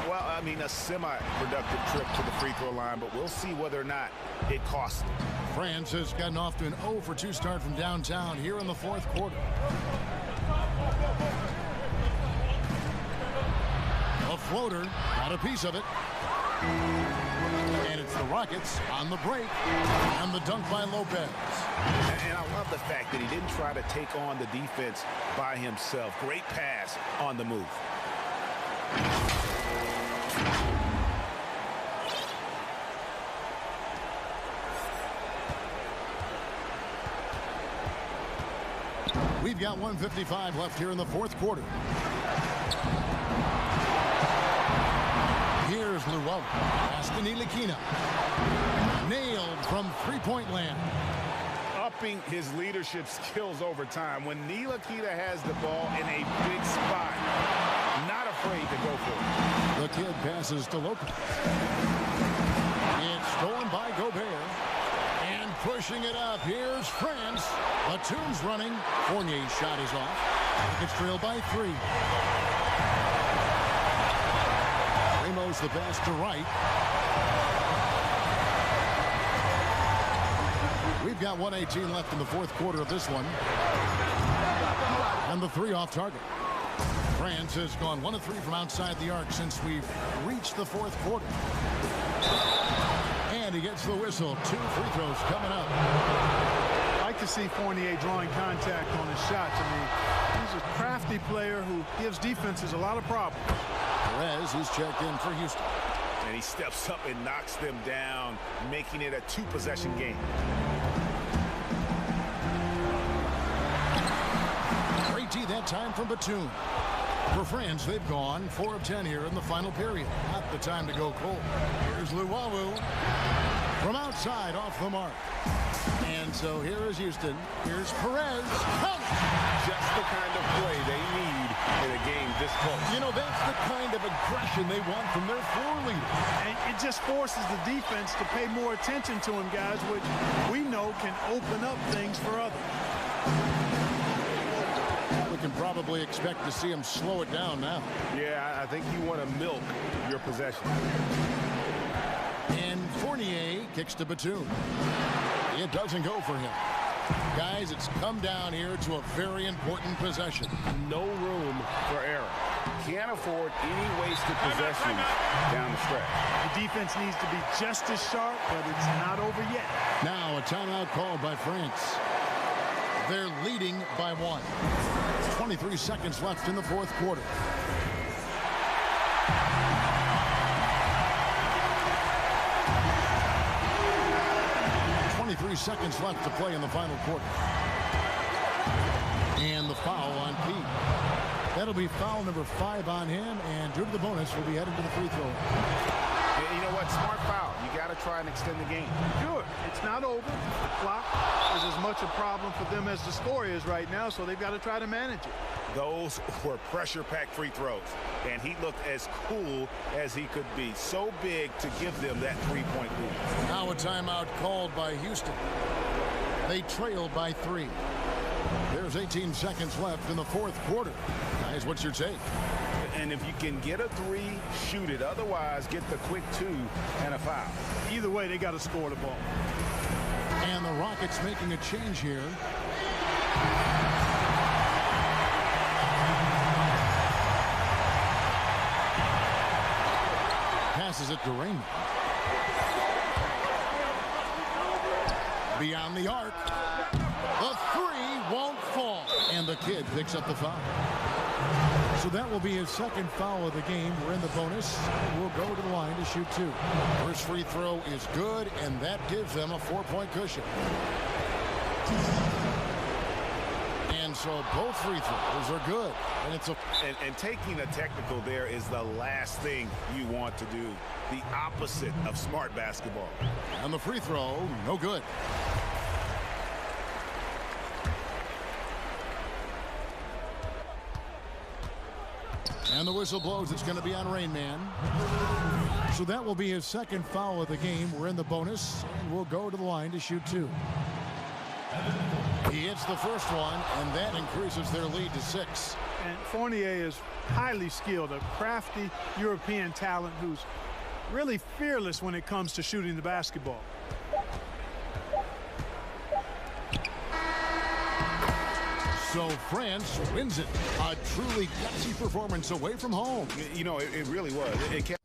Well, I mean, a semi-productive trip to the free throw line, but we'll see whether or not it costs him. France has gotten off to an 0 for 2 start from downtown here in the fourth quarter. A floater, got a piece of it. And it's the Rockets on the break. And the dunk by Lopez. And I love the fact that he didn't try to take on the defense by himself. Great pass on the move. We've got 1:55 left here in the fourth quarter. Here's Luwala. Pass to Ntilikina. Nailed from three-point land. Upping his leadership skills over time. When Ntilikina has the ball in a big spot, not afraid to go for it. The kid passes to Lopez. It's stolen by Gobert. And pushing it up, here's France. Batum's running. Fournier's shot is off. It's trailed by 3. Ramos the pass to right. We've got 1:18 left in the fourth quarter of this one. And the 3 off target. France has gone 1 of 3 from outside the arc since we've reached the fourth quarter. And he gets the whistle. 2 free throws coming up. I like to see Fournier drawing contact on his shots. I mean, he's a crafty player who gives defenses a lot of problems. Perez is checked in for Houston. And he steps up and knocks them down, making it a 2-possession game. Great D that time from Batum. For France, they've gone 4 of 10 here in the final period. Not the time to go cold. Here's Luwala from outside off the mark. And so here is Houston. Here's Perez. Just the kind of play they need in a game this close. You know, that's the kind of aggression they want from their floor leader. And it just forces the defense to pay more attention to him, guys, which we know can open up things for others. We can probably expect to see him slow it down now. Yeah, I think you want to milk your possession. And Fournier kicks to Batum. It doesn't go for him. Guys, it's come down here to a very important possession. No room for error. Can't afford any wasted possessions down the stretch. The defense needs to be just as sharp, but it's not over yet. Now a timeout called by France. They're leading by 1. 23 seconds left in the fourth quarter. Seconds left to play in the final quarter. And the foul on Pete. That'll be foul number 5 on him, and due to the bonus, we'll be headed to the free throw. Yeah, you know what? Smart foul. You got to try and extend the game. Sure. It's not over. The clock is as much a problem for them as the score is right now, so they've got to try to manage it. Those were pressure-packed free throws, and he looked as cool as he could be. So big to give them that 3-point lead. Now a timeout called by Houston. They trailed by 3. There's 18 seconds left in the fourth quarter. Guys, what's your take? And if you can get a 3, shoot it. Otherwise, get the quick 2 and a foul. Either way, they got to score the ball. And the Rockets making a change here. Passes it to Raymond. Beyond the arc. The 3 won't fall. And the kid picks up the foul. So that will be his second foul of the game. We're in the bonus. We'll go to the line to shoot 2. First free throw is good, and that gives them a 4-point cushion. And so both free throws are good. And it's and taking a technical there is the last thing you want to do. The opposite of smart basketball. And the free throw, no good. And the whistle blows. It's going to be on Rain Man. So that will be his second foul of the game. We're in the bonus, and we'll go to the line to shoot 2. He hits the first one, and that increases their lead to 6. And Fournier is highly skilled, a crafty European talent who's really fearless when it comes to shooting the basketball. So France wins it. A truly gutsy performance away from home. You know, it really was. It kept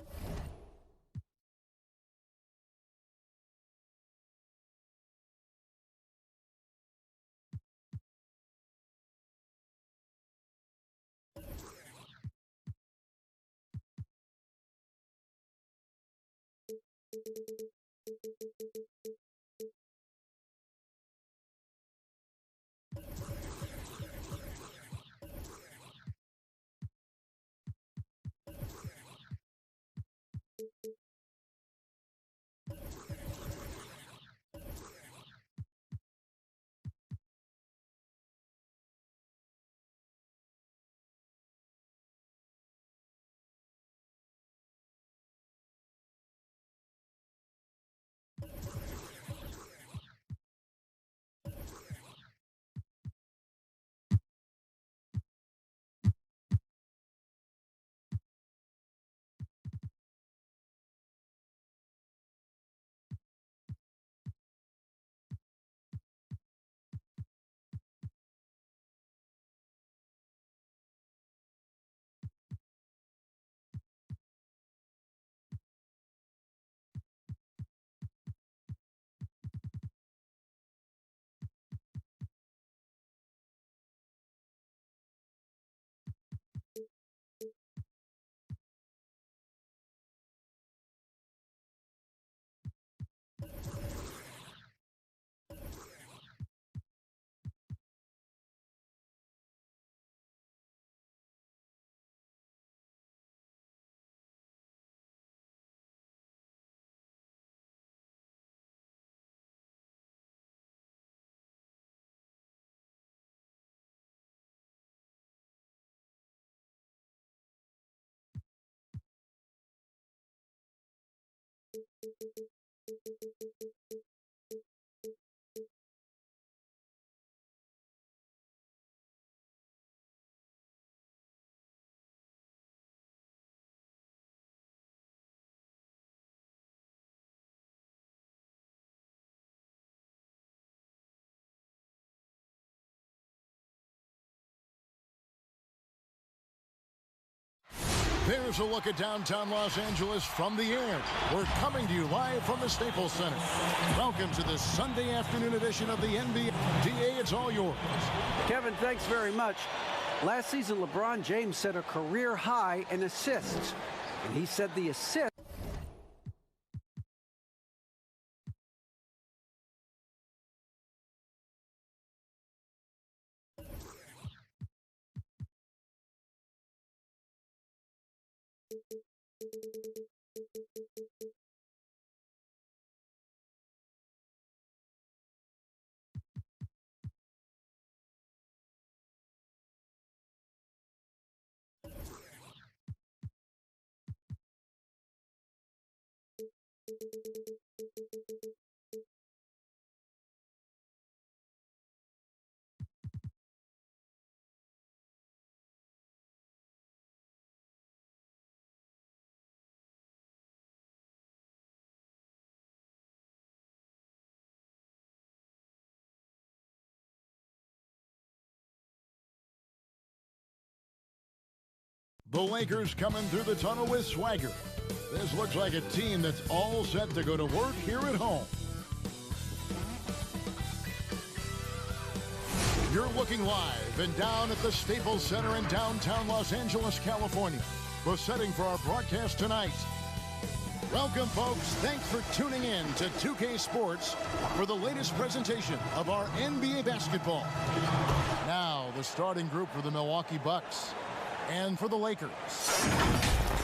There's a look at downtown Los Angeles from the air. We're coming to you live from the Staples Center. Welcome to the Sunday afternoon edition of the NBA. DA, it's all yours. Kevin, thanks very much. Last season, LeBron James set a career high in assists. And he said the assist The Lakers coming through the tunnel with swagger. This looks like a team that's all set to go to work here at home. You're looking live and down at the Staples Center in downtown Los Angeles, California. The setting for our broadcast tonight. Welcome, folks. Thanks for tuning in to 2K Sports for the latest presentation of our NBA basketball. Now, the starting group for the Milwaukee Bucks. And for the Lakers.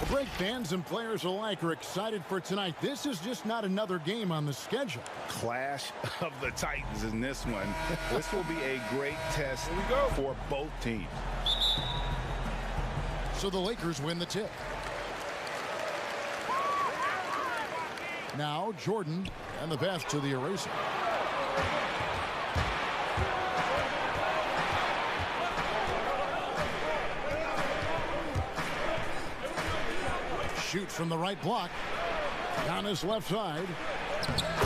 The break fans and players alike are excited for tonight. This is just not another game on the schedule. clash of the Titans in this one. This will be a great test for both teams. So the Lakers win the tip. Now Jordan, and the pass to the eraser. Shoots from the right block. Giannis left side.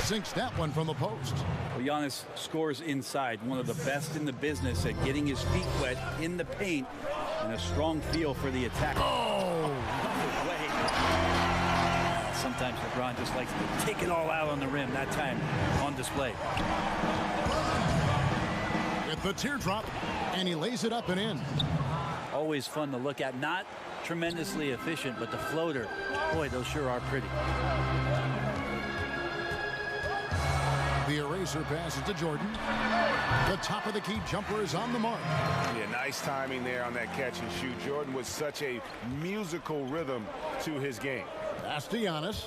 Sinks that one from the post. Well, Giannis scores inside. One of the best in the business at getting his feet wet in the paint, and a strong feel for the attack. Oh! Sometimes LeBron just likes to take it all out on the rim. That time on display. With the teardrop, and he lays it up and in. Always fun to look at. Not tremendously efficient, but the floater, boy, those sure are pretty. The eraser passes to Jordan. The top of the key jumper is on the mark. Yeah, nice timing there on that catch and shoot. Jordan with such a musical rhythm to his game. Pass to Giannis.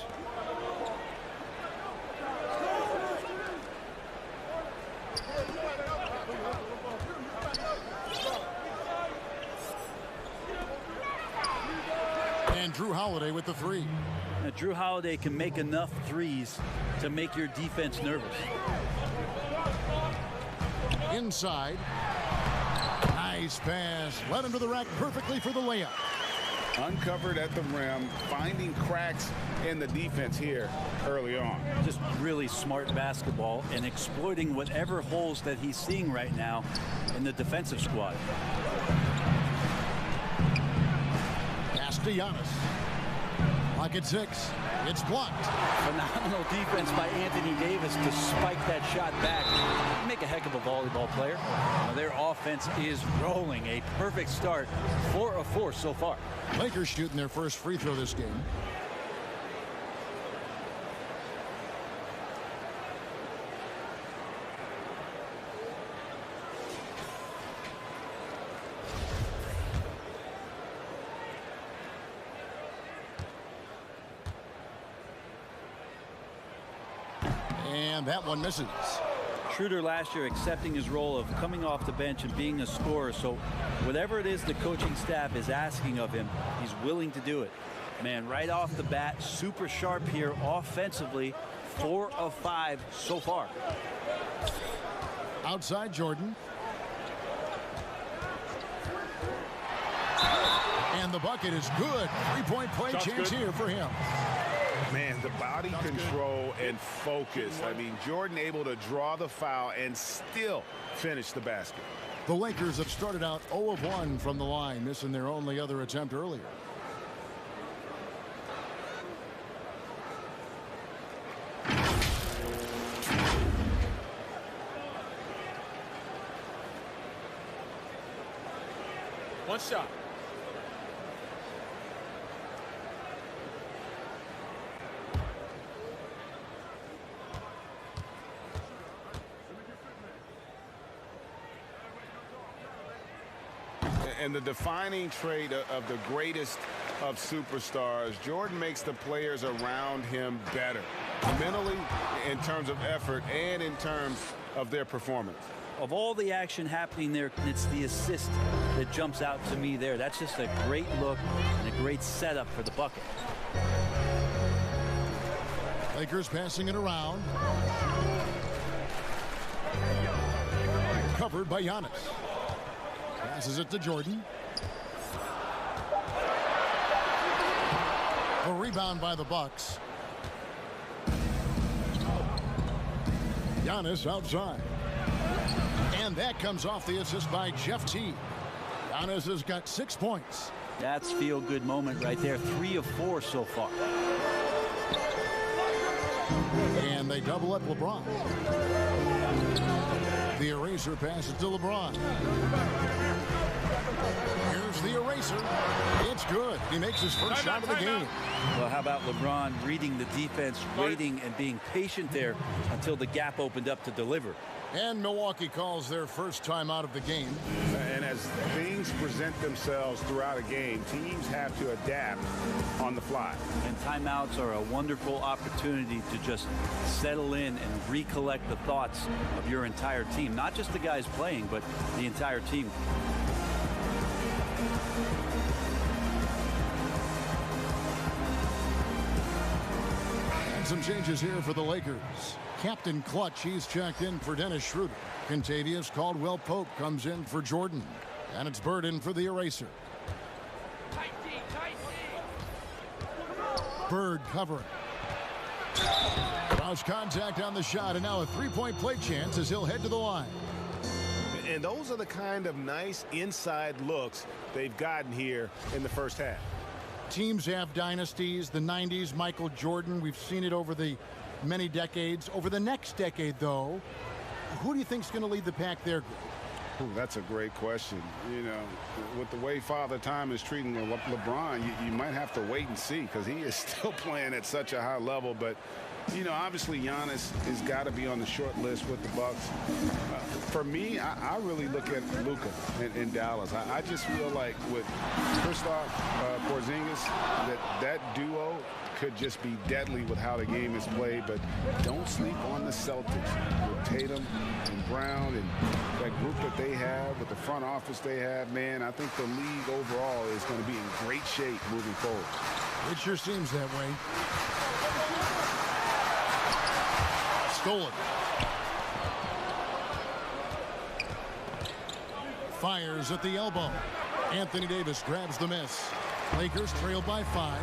And Drew Holiday with the three. Now, Drew Holiday can make enough threes to make your defense nervous. Inside. Nice pass. Led him to the rack perfectly for the layup. Uncovered at the rim, finding cracks in the defense here early on. Just really smart basketball and exploiting whatever holes that he's seeing right now in the defensive squad. Pass to Giannis. Clock at 6. It's blocked. Phenomenal defense by Anthony Davis to spike that shot back. Make a heck of a volleyball player. Now, their offense is rolling. A perfect start. 4 of 4 so far. Lakers shooting their first free throw this game. And that one misses. Schroeder last year accepting his role of coming off the bench and being a scorer. So whatever it is the coaching staff is asking of him, he's willing to do it. Man, right off the bat, super sharp here offensively. 4 of 5 so far. Outside Jordan. And the bucket is good. Three-point play chance here for him. Man, the body control and focus. I mean, Jordan able to draw the foul and still finish the basket. The Lakers have started out 0 of 1 from the line, missing their only other attempt earlier. One shot. And the defining trait of the greatest of superstars, Jordan makes the players around him better, mentally, in terms of effort, and in terms of their performance. Of all the action happening there, it's the assist that jumps out to me there. That's just a great look and a great setup for the bucket. Lakers passing it around. Covered by Giannis. Passes it to Jordan. A rebound by the Bucks. Giannis outside. And that comes off the assist by Jeff T. Giannis has got 6 points. That's feel-good moment right there. 3 of 4 so far. And they double up LeBron. The eraser passes to LeBron. Here's the eraser. It's good. He makes his first shot of the game. Well, how about LeBron reading the defense, waiting and being patient there until the gap opened up to deliver. And Milwaukee calls their first time out of the game. And as things present themselves throughout a game, teams have to adapt on the fly. And timeouts are a wonderful opportunity to just settle in and recollect the thoughts of your entire team. Not just the guys playing, but the entire team. some changes here for the Lakers. Captain Clutch, he's checked in for Dennis Schroeder. Contavious Caldwell-Pope comes in for Jordan. And it's Burden for the eraser. Bird covering. Cross contact on the shot, and now a three-point play chance as he'll head to the line. And those are the kind of nice inside looks they've gotten here in the first half. Teams have dynasties. The 90s, Michael Jordan. We've seen it over the many decades. Over the next decade, though, who do you think is going to lead the pack there, Greg? Ooh, that's a great question. You know, with the way Father Time is treating LeBron, you might have to wait and see because he is still playing at such a high level. But, you know, obviously Giannis has got to be on the short list with the Bucks. For me, I really look at Luka in Dallas. I just feel like with Kristaps Porzingis, that duo could just be deadly with how the game is played. But don't sleep on the Celtics with Tatum and Brown and that group that they have, with the front office they have. Man, I think the league overall is going to be in great shape moving forward. It sure seems that way. Stolen. Fires at the elbow. Anthony Davis grabs the miss. Lakers trailed by 5.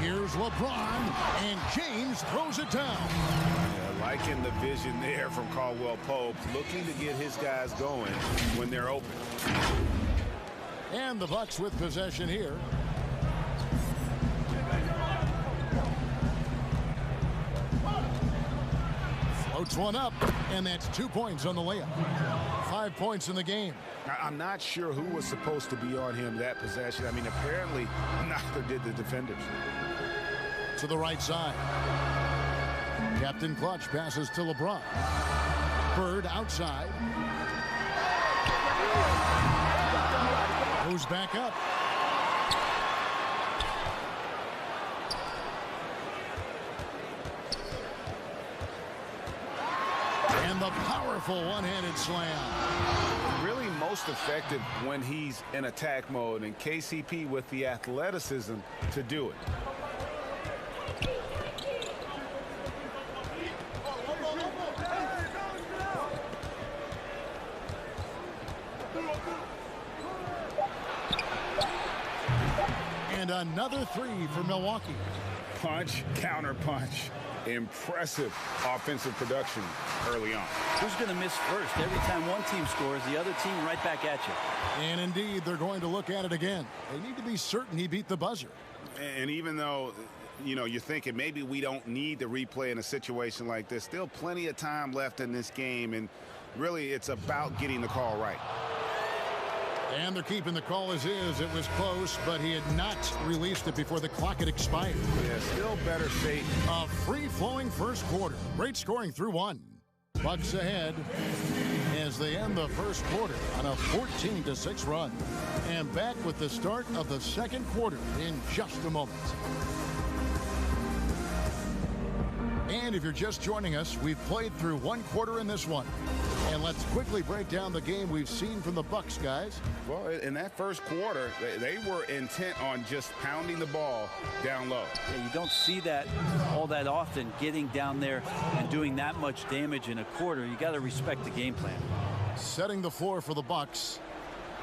Here's LeBron, and James throws it down. Yeah, liking the vision there from Caldwell-Pope, looking to get his guys going when they're open. And the Bucks with possession here. Floats one up, and that's 2 points on the layup. 5 points in the game. I'm not sure who was supposed to be on him that possession. I mean, apparently neither did the defenders. To the right side. Captain Clutch passes to LeBron. Bird outside. Goes back up. And the powerful one-handed slam. Really most effective when he's in attack mode, and KCP with the athleticism to do it. And another 3 for Milwaukee. Punch, counter punch. Impressive offensive production early on. Who's going to miss first? Every time one team scores, the other team right back at you. And indeed, they're going to look at it again. They need to be certain he beat the buzzer. And even though, you know, you're thinking maybe we don't need the replay in a situation like this, still plenty of time left in this game, and really it's about getting the call right. And they're keeping the call as is. It was close, but he had not released it before the clock had expired. Yeah, still better shape. A free-flowing first quarter. Great scoring through 1. Bucks ahead as they end the first quarter on a 14-6 run. And back with the start of the second quarter in just a moment. And if you're just joining us, we've played through 1 quarter in this one. And let's quickly break down the game we've seen from the Bucks, guys. Well, in that first quarter, they were intent on just pounding the ball down low. Yeah, you don't see that all that often, getting down there and doing that much damage in a quarter. You got to respect the game plan. Setting the floor for the Bucks.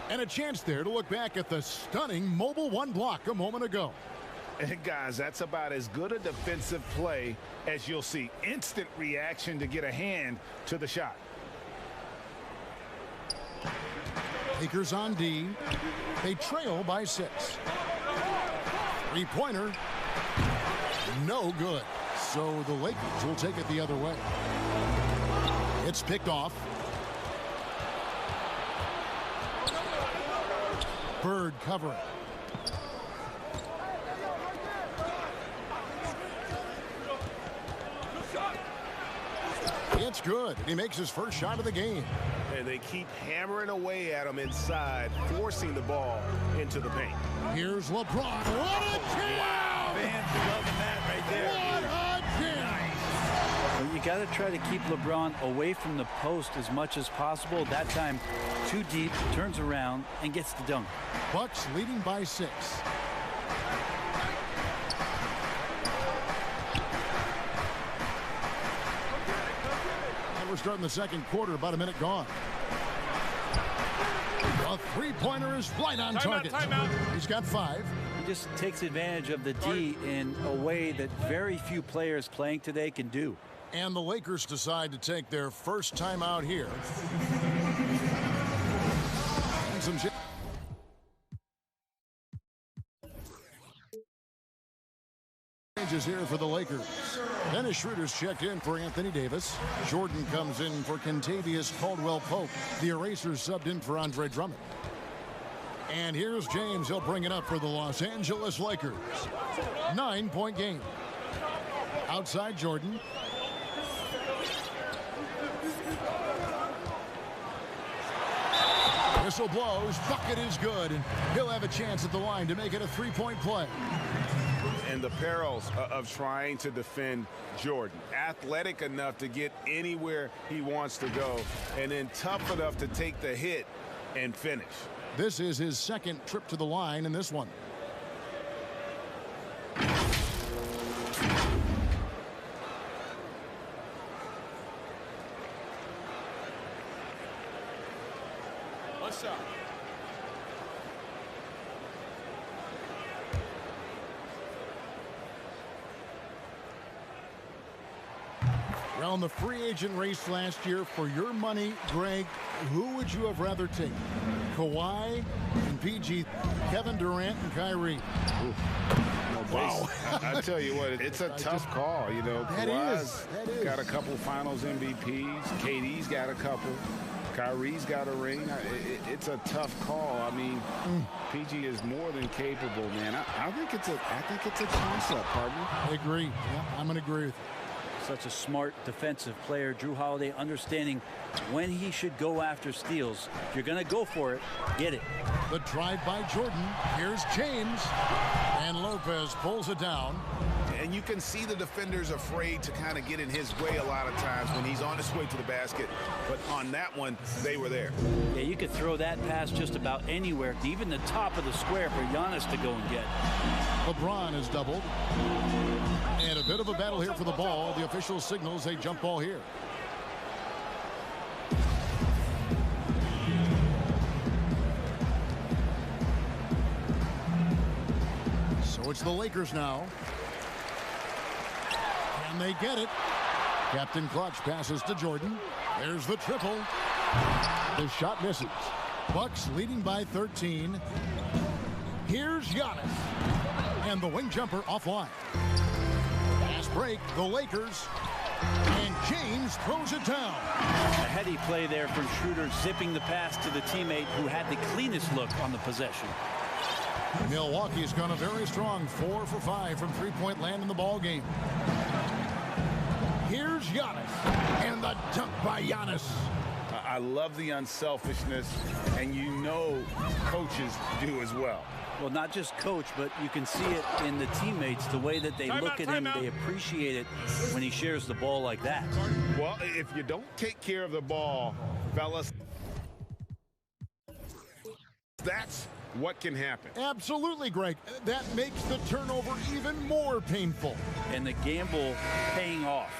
And a chance there to look back at the stunning mobile 1 block a moment ago. And guys, that's about as good a defensive play as you'll see. Instant reaction to get a hand to the shot. Lakers on D. They trail by 6. 3-pointer. No good. So the Lakers will take it the other way. It's picked off. Bird covering. It's good. He makes his first shot of the game. And they keep hammering away at him inside, forcing the ball into the paint. Here's LeBron. What a jam! Wow, fans loving that right there. What a jam! Well, you got to try to keep LeBron away from the post as much as possible. That time, too deep, turns around, and gets the dunk. Bucks leading by 6. before starting the second quarter. About a minute gone. A three-pointer is right on target. Timeout. He's got 5. He just takes advantage of the D in a way that very few players playing today can do. And the Lakers decide to take their first timeout here. And some changes here for the Lakers. Dennis Schroeder's checked in for Anthony Davis. Jordan comes in for Kentavious Caldwell-Pope. The Erasers subbed in for Andre Drummond. And here's James. He'll bring it up for the Los Angeles Lakers. 9-point game. Outside Jordan. Whistle blows. Bucket is good. And he'll have a chance at the line to make it a 3-point play. And the perils of trying to defend Jordan. Athletic enough to get anywhere he wants to go, and then tough enough to take the hit and finish. This is his second trip to the line in this one. What's up? Well, in the free agent race last year, for your money, Greg, who would you have rather taken? Kawhi and PG, Kevin Durant and Kyrie. Wow. I tell you what, it's a tough call. You know, Kawhi's got a couple finals MVPs. KD's got a couple. Kyrie's got a ring. It's a tough call. I mean, PG is more than capable, man. I think it's a toss-up, partner. I agree. Yeah, I'm going to agree with you. Such a smart defensive player. Drew Holiday understanding when he should go after steals. If you're going to go for it, get it. The drive by Jordan. Here's James. And Lopez pulls it down. And you can see the defenders afraid to kind of get in his way a lot of times when he's on his way to the basket. But on that one, they were there. Yeah, you could throw that pass just about anywhere, even the top of the square for Giannis to go and get. LeBron is doubled. And a bit of a battle here for the ball. The official signals a jump ball here. So it's the Lakers now. And they get it. Captain Clutch passes to Jordan. There's the triple. The shot misses. Bucks leading by 13. Here's Giannis. And the wing jumper offline. Fast break, the Lakers. And James throws it down. A heady play there from Schroeder, zipping the pass to the teammate who had the cleanest look on the possession. Milwaukee's gone a very strong 4 for 5 from three-point land in the ball game. Here's Giannis. And the dunk by Giannis. I love the unselfishness, and you know coaches do as well. Well, not just coach, but you can see it in the teammates, the way that they look at him. They appreciate it when he shares the ball like that. Well, if you don't take care of the ball, fellas, that's what can happen. Absolutely, Greg. That makes the turnover even more painful. And the gamble paying off.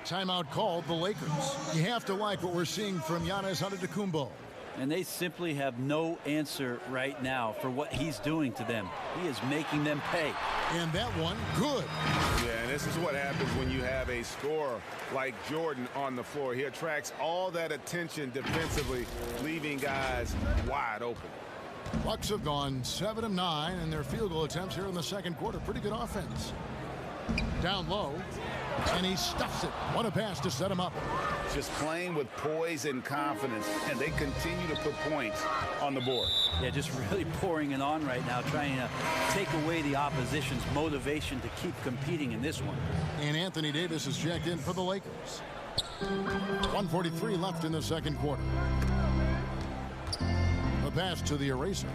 Timeout called the Lakers. You have to like what we're seeing from Giannis Antetokounmpo. And they simply have no answer right now for what he's doing to them. He is making them pay. And that one, good. Yeah, and this is what happens when you have a scorer like Jordan on the floor. He attracts all that attention defensively, leaving guys wide open. Bucks have gone 7 of 9 in their field goal attempts here in the second quarter. Pretty good offense. Down low, and he stuffs it. What a pass to set him up. Just playing with poise and confidence, and they continue to put points on the board. Yeah, just really pouring it on right now, trying to take away the opposition's motivation to keep competing in this one. And Anthony Davis is checked in for the Lakers. 1:43 left in the second quarter. The pass to the eraser.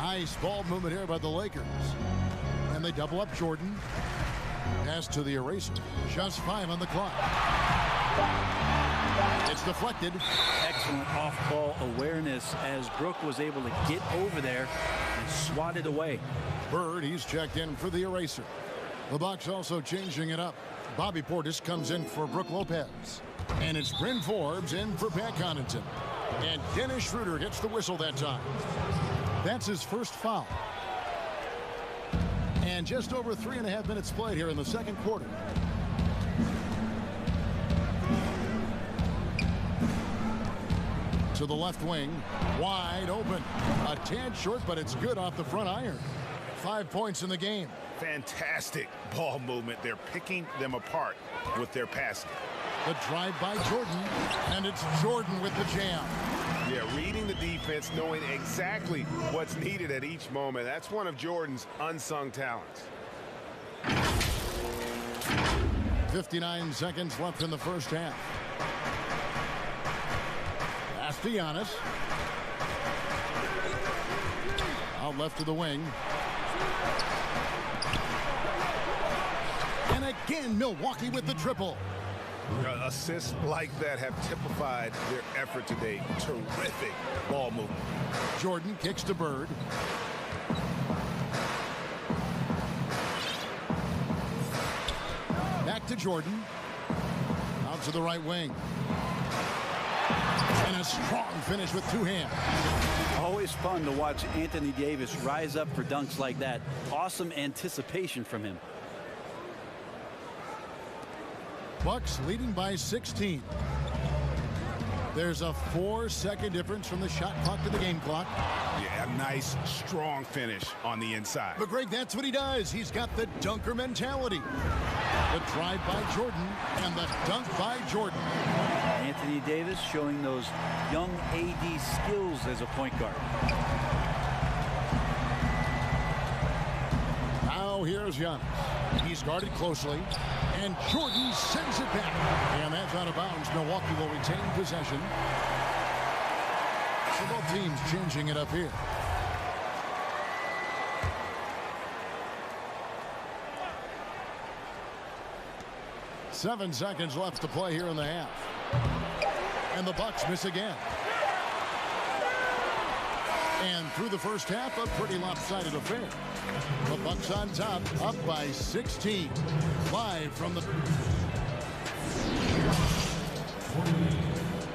Nice ball movement here by the Lakers. And they double up Jordan. Pass to the eraser. Just 5 on the clock. It's deflected. Excellent off-ball awareness as Brook was able to get over there and swat it away. Bird, he's checked in for the eraser. The Bucks also changing it up. Bobby Portis comes in for Brooke Lopez. And it's Bryn Forbes in for Pat Connaughton. And Dennis Schroeder gets the whistle that time. That's his first foul. And just over 3.5 minutes played here in the second quarter. To the left wing, wide open. A tad short, but it's good off the front iron. 5 points in the game. Fantastic ball movement. They're picking them apart with their passing. The drive by Jordan, and it's Jordan with the jam. Yeah, reading the defense, knowing exactly what's needed at each moment. That's one of Jordan's unsung talents. 59 seconds left in the first half. Pass to Giannis. Out left to the wing. And again, Milwaukee with the triple. Assists like that have typified their effort today. Terrific ball movement. Jordan kicks to Bird. Back to Jordan. Out to the right wing. And a strong finish with two hands. Always fun to watch Anthony Davis rise up for dunks like that. Awesome anticipation from him. Bucks leading by 16. There's a 4-second difference from the shot clock to the game clock. Yeah, a nice, strong finish on the inside. But Greg, that's what he does. He's got the dunker mentality. The drive by Jordan and the dunk by Jordan. Anthony Davis showing those young AD skills as a point guard. Now here's Giannis. He's guarded closely. And Jordan sends it back. And that's out of bounds. Milwaukee will retain possession. So both teams changing it up here. Seven seconds left to play here in the half. And the Bucks miss again. And through the first half, a pretty lopsided affair. The Bucks on top, up by 16. Live from the...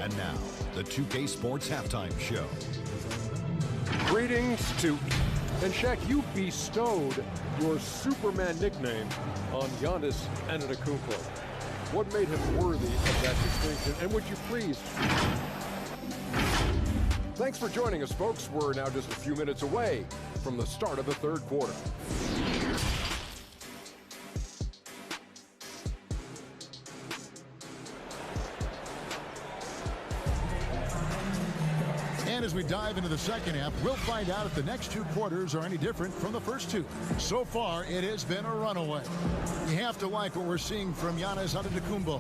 And now, the 2K Sports Halftime Show. Greetings to... And Shaq, you bestowed your Superman nickname on Giannis Antetokounmpo. What made him worthy of that distinction? And would you please... Thanks for joining us, folks. We're now just a few minutes away from the start of the third quarter. And as we dive into the second half, we'll find out if the next two quarters are any different from the first two. So far, it has been a runaway. You have to like what we're seeing from Giannis Antetokounmpo.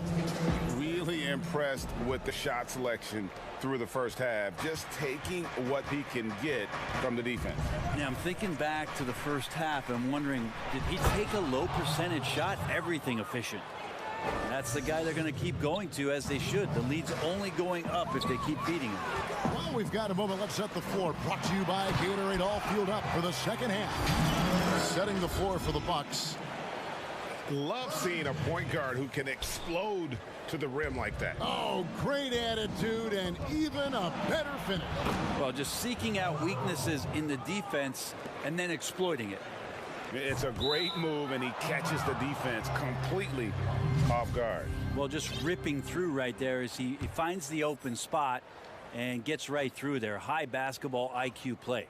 Really impressed with the shot selection through the first half, just taking what he can get from the defense. Yeah, I'm thinking back to the first half and wondering, did he take a low percentage shot? Everything efficient. That's the guy they're going to keep going to, as they should. The lead's only going up if they keep beating him. Well, we've got a moment. Let's set the floor. Brought to you by Gatorade. All fueled up for the second half. Setting the floor for the Bucks. Love seeing a point guard who can explode to the rim like that. Oh, great attitude and even a better finish. Well, just seeking out weaknesses in the defense and then exploiting it. It's a great move, and he catches the defense completely off guard. Well, just ripping through right there as he finds the open spot and gets right through there. High basketball IQ play.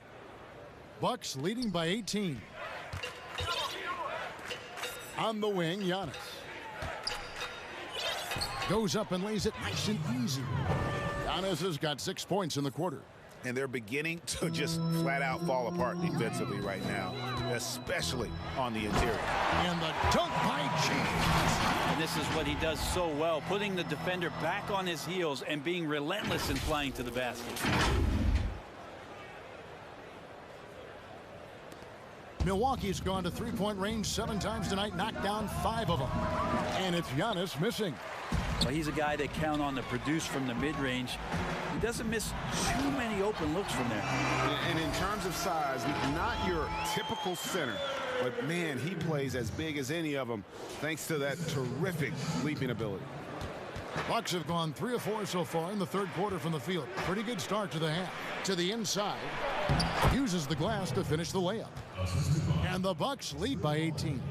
Bucks leading by 18. On the wing, Giannis. Goes up and lays it nice and easy. Giannis has got 6 points in the quarter. And they're beginning to just flat out fall apart defensively right now, especially on the interior. And the dunk by James. And this is what he does so well, putting the defender back on his heels and being relentless in flying to the basket. Milwaukee's gone to three-point range 7 times tonight, knocked down 5 of them. And it's Giannis missing. Well, he's a guy they count on to produce from the mid-range. He doesn't miss too many open looks from there. And in terms of size, not your typical center, but man, he plays as big as any of them thanks to that terrific leaping ability. Bucks have gone 3 of 4 so far in the third quarter from the field. Pretty good start to the half. To the inside. Uses the glass to finish the layup. And the Bucks lead by 18.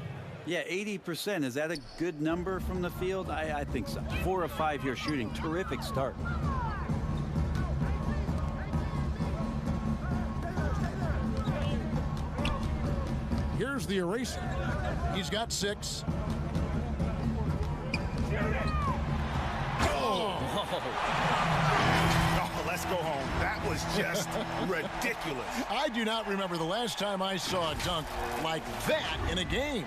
Yeah, 80%. Is that a good number from the field? I think so. 4 of 5 here shooting. Terrific start. Here's the eraser. He's got 6. Oh, let's go home. That was just ridiculous. I do not remember the last time I saw a dunk like that in a game.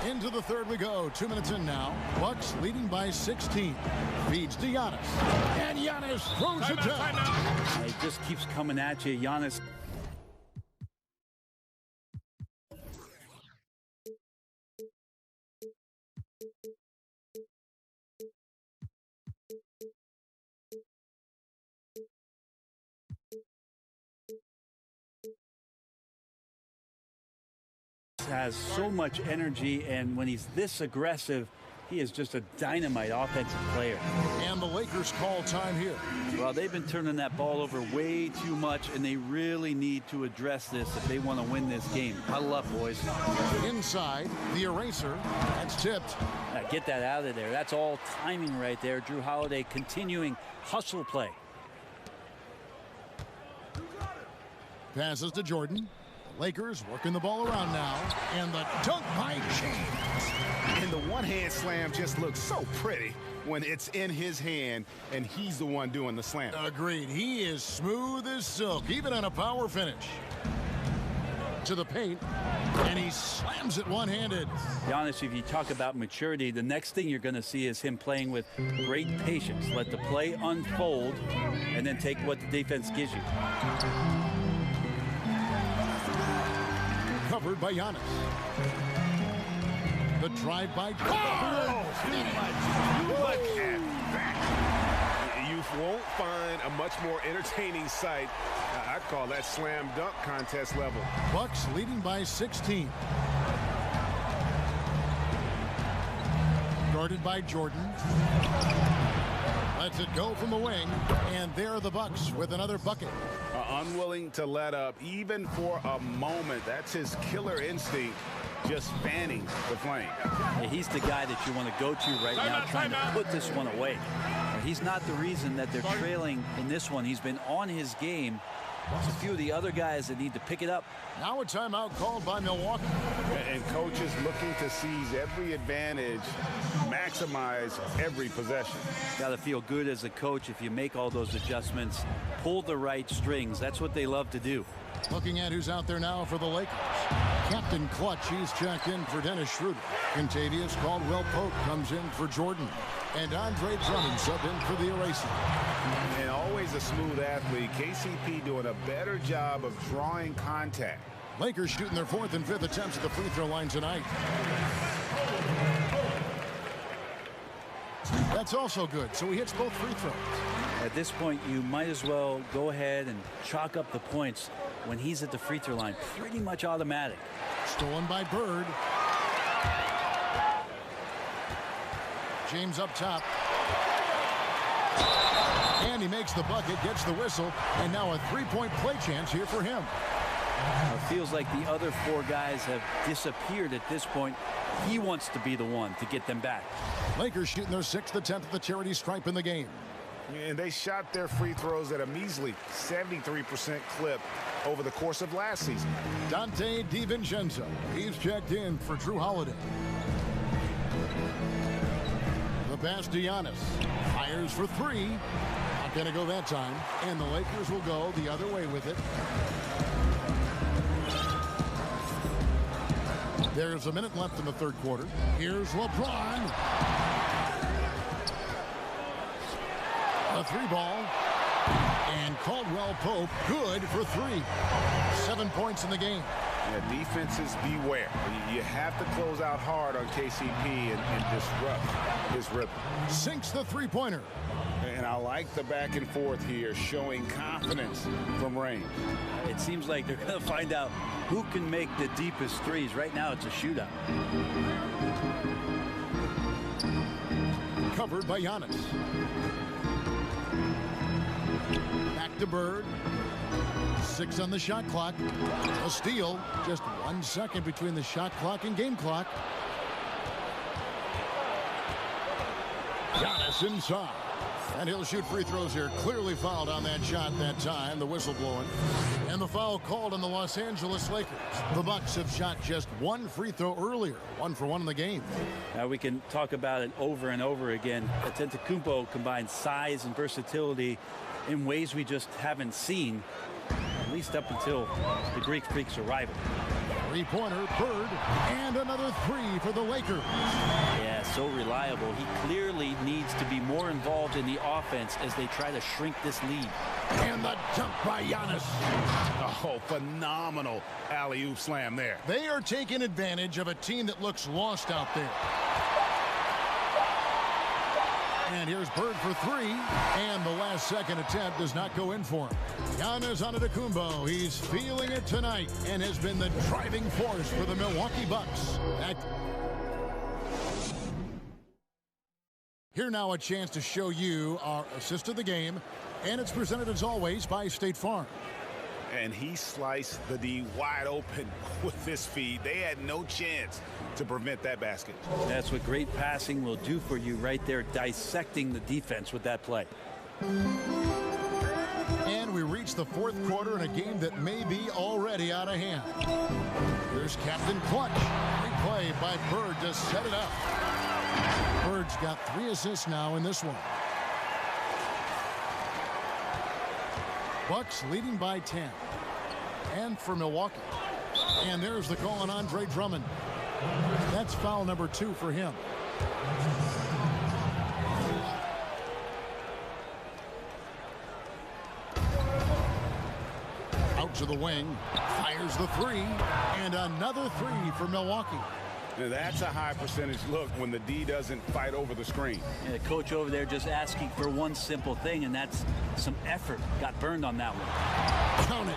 Into the third we go. 2 minutes in now. Bucks leading by 16. Feeds to Giannis. And Giannis throws it down. It just keeps coming at you. Giannis. Has so much energy, and when he's this aggressive, he is just a dynamite offensive player. And the Lakers call time here. Well, they've been turning that ball over way too much, and they really need to address this if they want to win this game. Huddle up, boys. Inside, the eraser. That's tipped. Get that out of there. That's all timing right there. Drew Holiday continuing hustle play. Passes to Jordan. Lakers working the ball around now, and the dunk by James. And the one-hand slam just looks so pretty when it's in his hand, and he's the one doing the slam. Agreed. He is smooth as silk, even on a power finish. To the paint, and he slams it one-handed. Giannis, if you talk about maturity, the next thing you're going to see is him playing with great patience. Let the play unfold, and then take what the defense gives you. Covered by Giannis. The drive by Look at that. You won't find a much more entertaining sight. I'd call that slam dunk contest level. Bucks leading by 16. Guarded by Jordan. Lets it go from the wing, and there are the Bucks with another bucket. Unwilling to let up even for a moment. That's his killer instinct, just fanning the flame. Yeah, he's the guy that you want to go to right now, trying to put this one away. He's not the reason that they're trailing in this one. He's been on his game. There's a few of the other guys that need to pick it up. Now a timeout called by Milwaukee. And coaches looking to seize every advantage, maximize every possession. Got to feel good as a coach if you make all those adjustments, pull the right strings. That's what they love to do. Looking at who's out there now for the Lakers. Captain Clutch, he's checked in for Dennis Schroeder. Contavious Caldwell-Pope comes in for Jordan. And Andre Drummond subbed in for the eraser. And always a smooth athlete. KCP doing a better job of drawing contact. Lakers shooting their 4th and 5th attempts at the free throw line tonight. That's also good, so he hits both free throws. At this point, you might as well go ahead and chalk up the points when he's at the free throw line. Pretty much automatic. Stolen by Bird. James up top. And he makes the bucket, gets the whistle, and now a three-point play chance here for him. It feels like the other 4 guys have disappeared at this point. He wants to be the one to get them back. Lakers shooting their 6th attempt at the charity stripe in the game. And they shot their free throws at a measly 73% clip over the course of last season. Dante DiVincenzo, he's checked in for Drew Holiday. The pass to Giannis. Fires for 3. Not going to go that time. And the Lakers will go the other way with it. There's a minute left in the third quarter. Here's LeBron. A 3-ball. And Caldwell-Pope good for 3. 7 points in the game. Yeah, defenses beware. You have to close out hard on KCP and disrupt his rhythm. Sinks the three-pointer. And I like the back and forth here, showing confidence from range. It seems like they're going to find out who can make the deepest threes. Right now, it's a shootout. Covered by Giannis. Back to Bird. 6 on the shot clock. A steal. Just 1 second between the shot clock and game clock. Giannis inside. And he'll shoot free throws here. Clearly fouled on that shot that time. The whistle blowing. And the foul called on the Los Angeles Lakers. The Bucks have shot just 1 free throw earlier. 1 for 1 in the game. Now we can talk about it over and over again. Antetokounmpo combines size and versatility in ways we just haven't seen, at least up until the Greek Freak's arrival. Three-pointer, Bird, and another 3 for the Lakers. Yeah, so reliable. He clearly needs to be more involved in the offense as they try to shrink this lead. And the dunk by Giannis. Oh, phenomenal alley-oop slam there. They are taking advantage of a team that looks lost out there. And here's Bird for 3, and the last second attempt does not go in for him. Giannis Antetokounmpo, he's feeling it tonight and has been the driving force for the Milwaukee Bucks. Here now a chance to show you our assist of the game, and it's presented as always by State Farm. And he sliced the D wide open with this feed. They had no chance to prevent that basket. That's what great passing will do for you right there, dissecting the defense with that play. And we reach the 4th quarter in a game that may be already out of hand. Here's Captain Clutch. Great play by Bird to set it up. Bird's got 3 assists now in this one. Bucks leading by 10. And for Milwaukee. And there's the call on Andre Drummond. That's foul number 2 for him. Out to the wing. Fires the 3. And another 3 for Milwaukee. Now that's a high percentage look when the D doesn't fight over the screen. Yeah, the coach over there just asking for one simple thing, and that's some effort. Got burned on that one. Count it.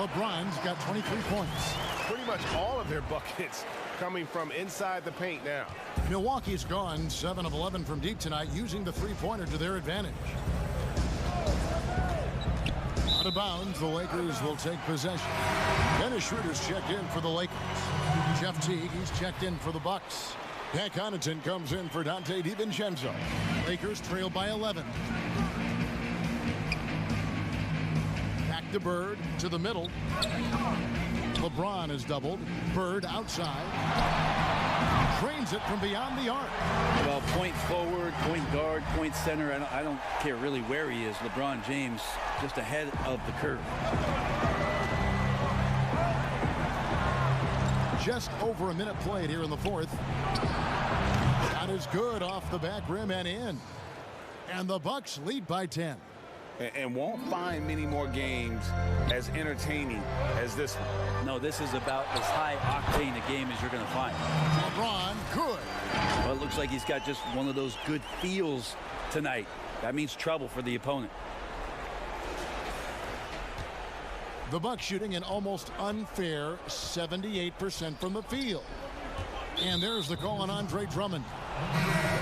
LeBron's got 23 points. Pretty much all of their buckets coming from inside the paint now. Milwaukee's gone 7 of 11 from deep tonight, using the three-pointer to their advantage. Out of bounds, the Lakers will take possession. Dennis Schroeder's checked in for the Lakers. Jeff Teague, he's checked in for the Bucks. Pat Connaughton comes in for Dante DiVincenzo. Lakers trail by 11. Back to Bird, to the middle. LeBron is doubled. Bird outside. Drains it from beyond the arc. Well, point forward, point guard, point center. I don't care really where he is. LeBron James just ahead of the curve. Just over a minute played here in the 4th. Shot is good off the back rim and in. And the Bucks lead by 10. And won't find many more games as entertaining as this one. No, this is about as high octane a game as you're going to find. LeBron, good. Well, it looks like he's got just one of those good feels tonight. That means trouble for the opponent. The Bucks shooting an almost unfair 78% from the field. And there's the call on Andre Drummond.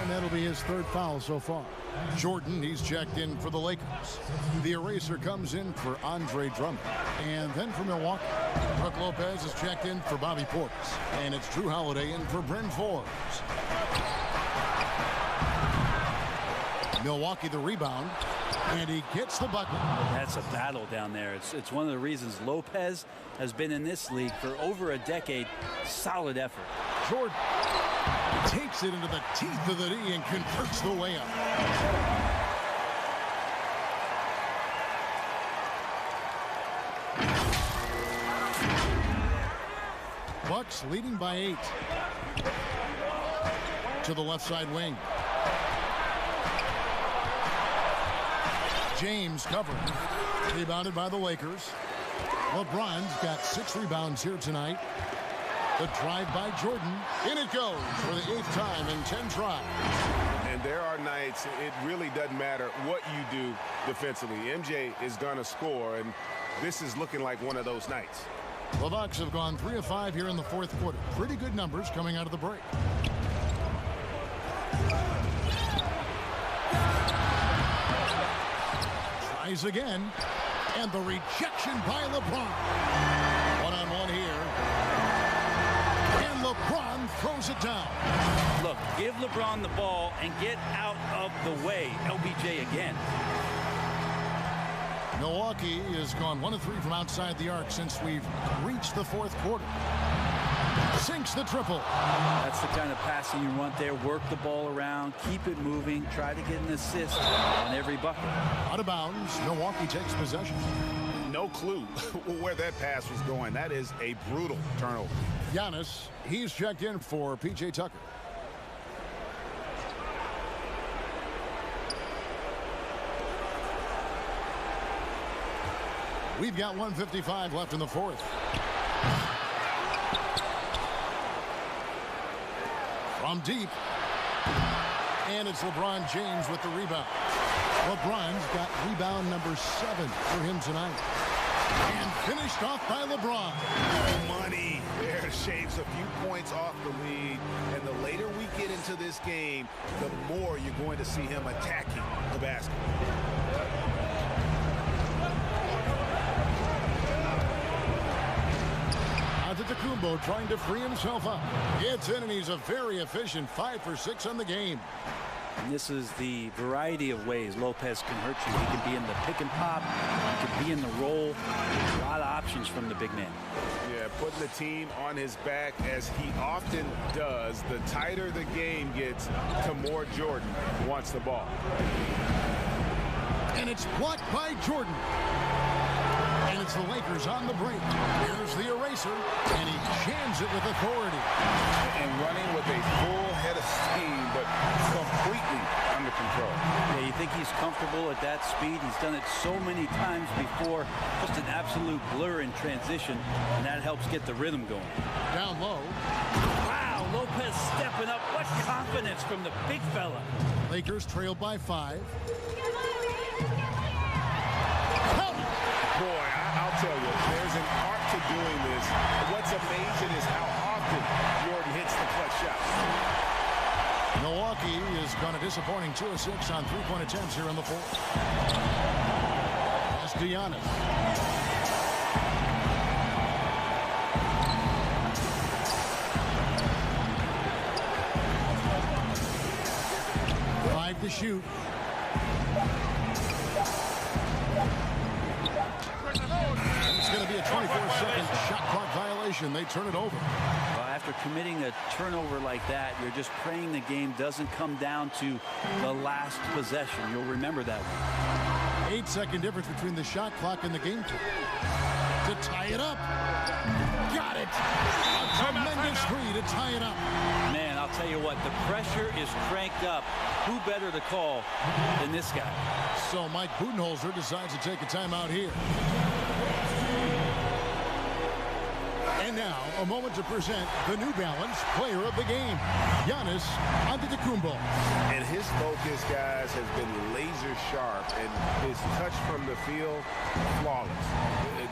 And that'll be his 3rd foul so far. Jordan, he's checked in for the Lakers. The eraser comes in for Andre Drummond. And then for Milwaukee, Brook Lopez is checked in for Bobby Portis. And it's Drew Holiday in for Bryn Forbes. Milwaukee the rebound. And he gets the bucket. That's a battle down there. It's one of the reasons Lopez has been in this league for over a decade. Solid effort. Jordan takes it into the teeth of the D and converts the layup. Bucks leading by 8. To the left side wing. James covered. Rebounded by the Lakers. LeBron's got 6 rebounds here tonight. The drive by Jordan. In it goes for the 8th time in 10 tries. And there are nights it really doesn't matter what you do defensively. MJ is going to score, and this is looking like one of those nights. The Bucks have gone 3 of 5 here in the 4th quarter. Pretty good numbers coming out of the break. Tries again, and the rejection by LeBron. One-on-one here, and LeBron throws it down. Look, give LeBron the ball and get out of the way. LBJ again. Milwaukee has gone 1 of 3 from outside the arc since we've reached the 4th quarter. Sinks the triple. That's the kind of passing you want there. Work the ball around, keep it moving, try to get an assist on every bucket. Out of bounds, Milwaukee takes possession. No clue where that pass was going. That is a brutal turnover. Giannis, he's checked in for P.J. Tucker. We've got 1:55 left in the 4th. From deep. And it's LeBron James with the rebound. LeBron's got rebound number 7 for him tonight. And finished off by LeBron. Money there shaves a few points off the lead. And the later we get into this game, the more you're going to see him attacking the basket. Hokupguy trying to free himself up. Gets in, and he's a very efficient 5 for 6 on the game. And this is the variety of ways Lopez can hurt you. He can be in the pick and pop. He can be in the roll. A lot of options from the big man. Yeah, putting the team on his back, as he often does. The tighter the game gets, the more Jordan wants the ball. And it's blocked by Jordan. And it's the Lakers on the break. Here's the eraser, and he jams it with authority. And running with a full head of steam, but completely under control. Yeah, you think he's comfortable at that speed. He's done it so many times before. Just an absolute blur in transition, and that helps get the rhythm going. Down low. Wow, Lopez stepping up. What confidence from the big fella. Lakers trailed by 5. Boy, I'll tell you, there's an art to doing this. What's amazing is how often Jordan hits the clutch shot. Milwaukee has gone a disappointing 2 of 6 on 3-point attempts here in the 4th. That's Giannis. Five to shoot. It's going to be a 24-second shot clock violation. They turn it over. Well, after committing a turnover like that, you're just praying the game doesn't come down to the last possession. You'll remember that one. 8-second difference between the shot clock and the game clock. To tie it up. Got it. A tremendous three to tie it up. Man, I'll tell you what, the pressure is cranked up. Who better to call than this guy? So Mike Budenholzer decides to take a timeout here. And now, a moment to present the New Balance Player of the Game, Giannis Antetokounmpo. And his focus, guys, has been laser sharp, and his touch from the field, flawless.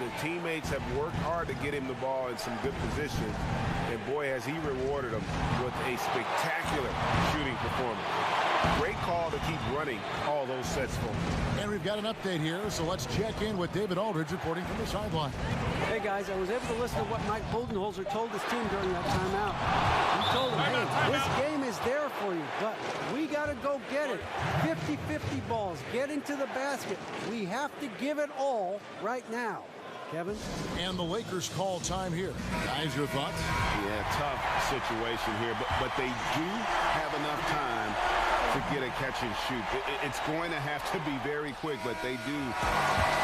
The teammates have worked hard to get him the ball in some good position, and boy, has he rewarded them with a spectacular shooting performance. Great call to keep running all those sets for him. And we've got an update here, so let's check in with David Aldridge reporting from the sideline. Hey guys, I was able to listen to what Mike Budenholzer told his team during that timeout. He told them, hey, this game is there for you, but we got to go get it. 50-50 balls, get into the basket. We have to give it all right now. Kevin? And the Lakers call time here. Guys, your thoughts? Yeah, tough situation here, but they do have enough time to get a catch and shoot. It's going to have to be very quick, but they do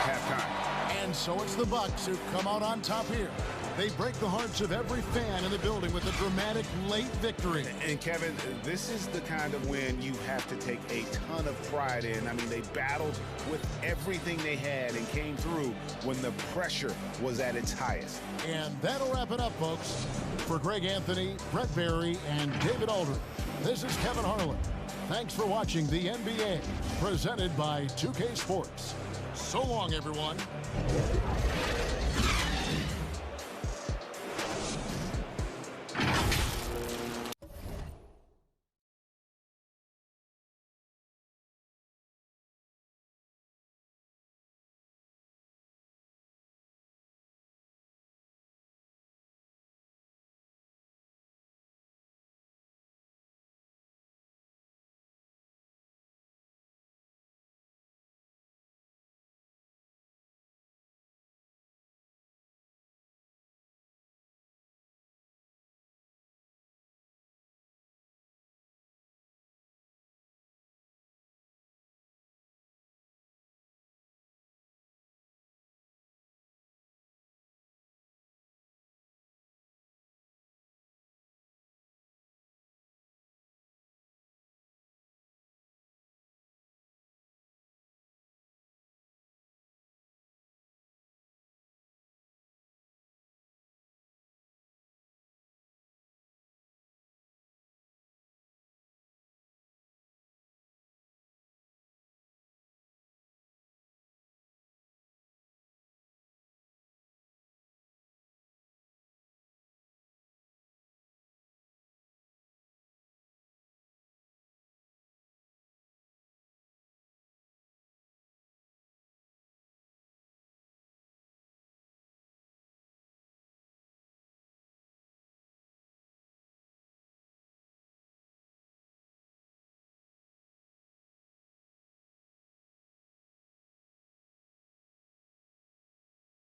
have time. And so it's the Bucks who've come out on top here. They break the hearts of every fan in the building with a dramatic late victory. And Kevin, this is the kind of win you have to take a ton of pride in. I mean, they battled with everything they had and came through when the pressure was at its highest. And that'll wrap it up, folks. For Greg Anthony, Brett Barry, and David Aldridge, this is Kevin Harlan. Thanks for watching the NBA, presented by 2K Sports. So long, everyone.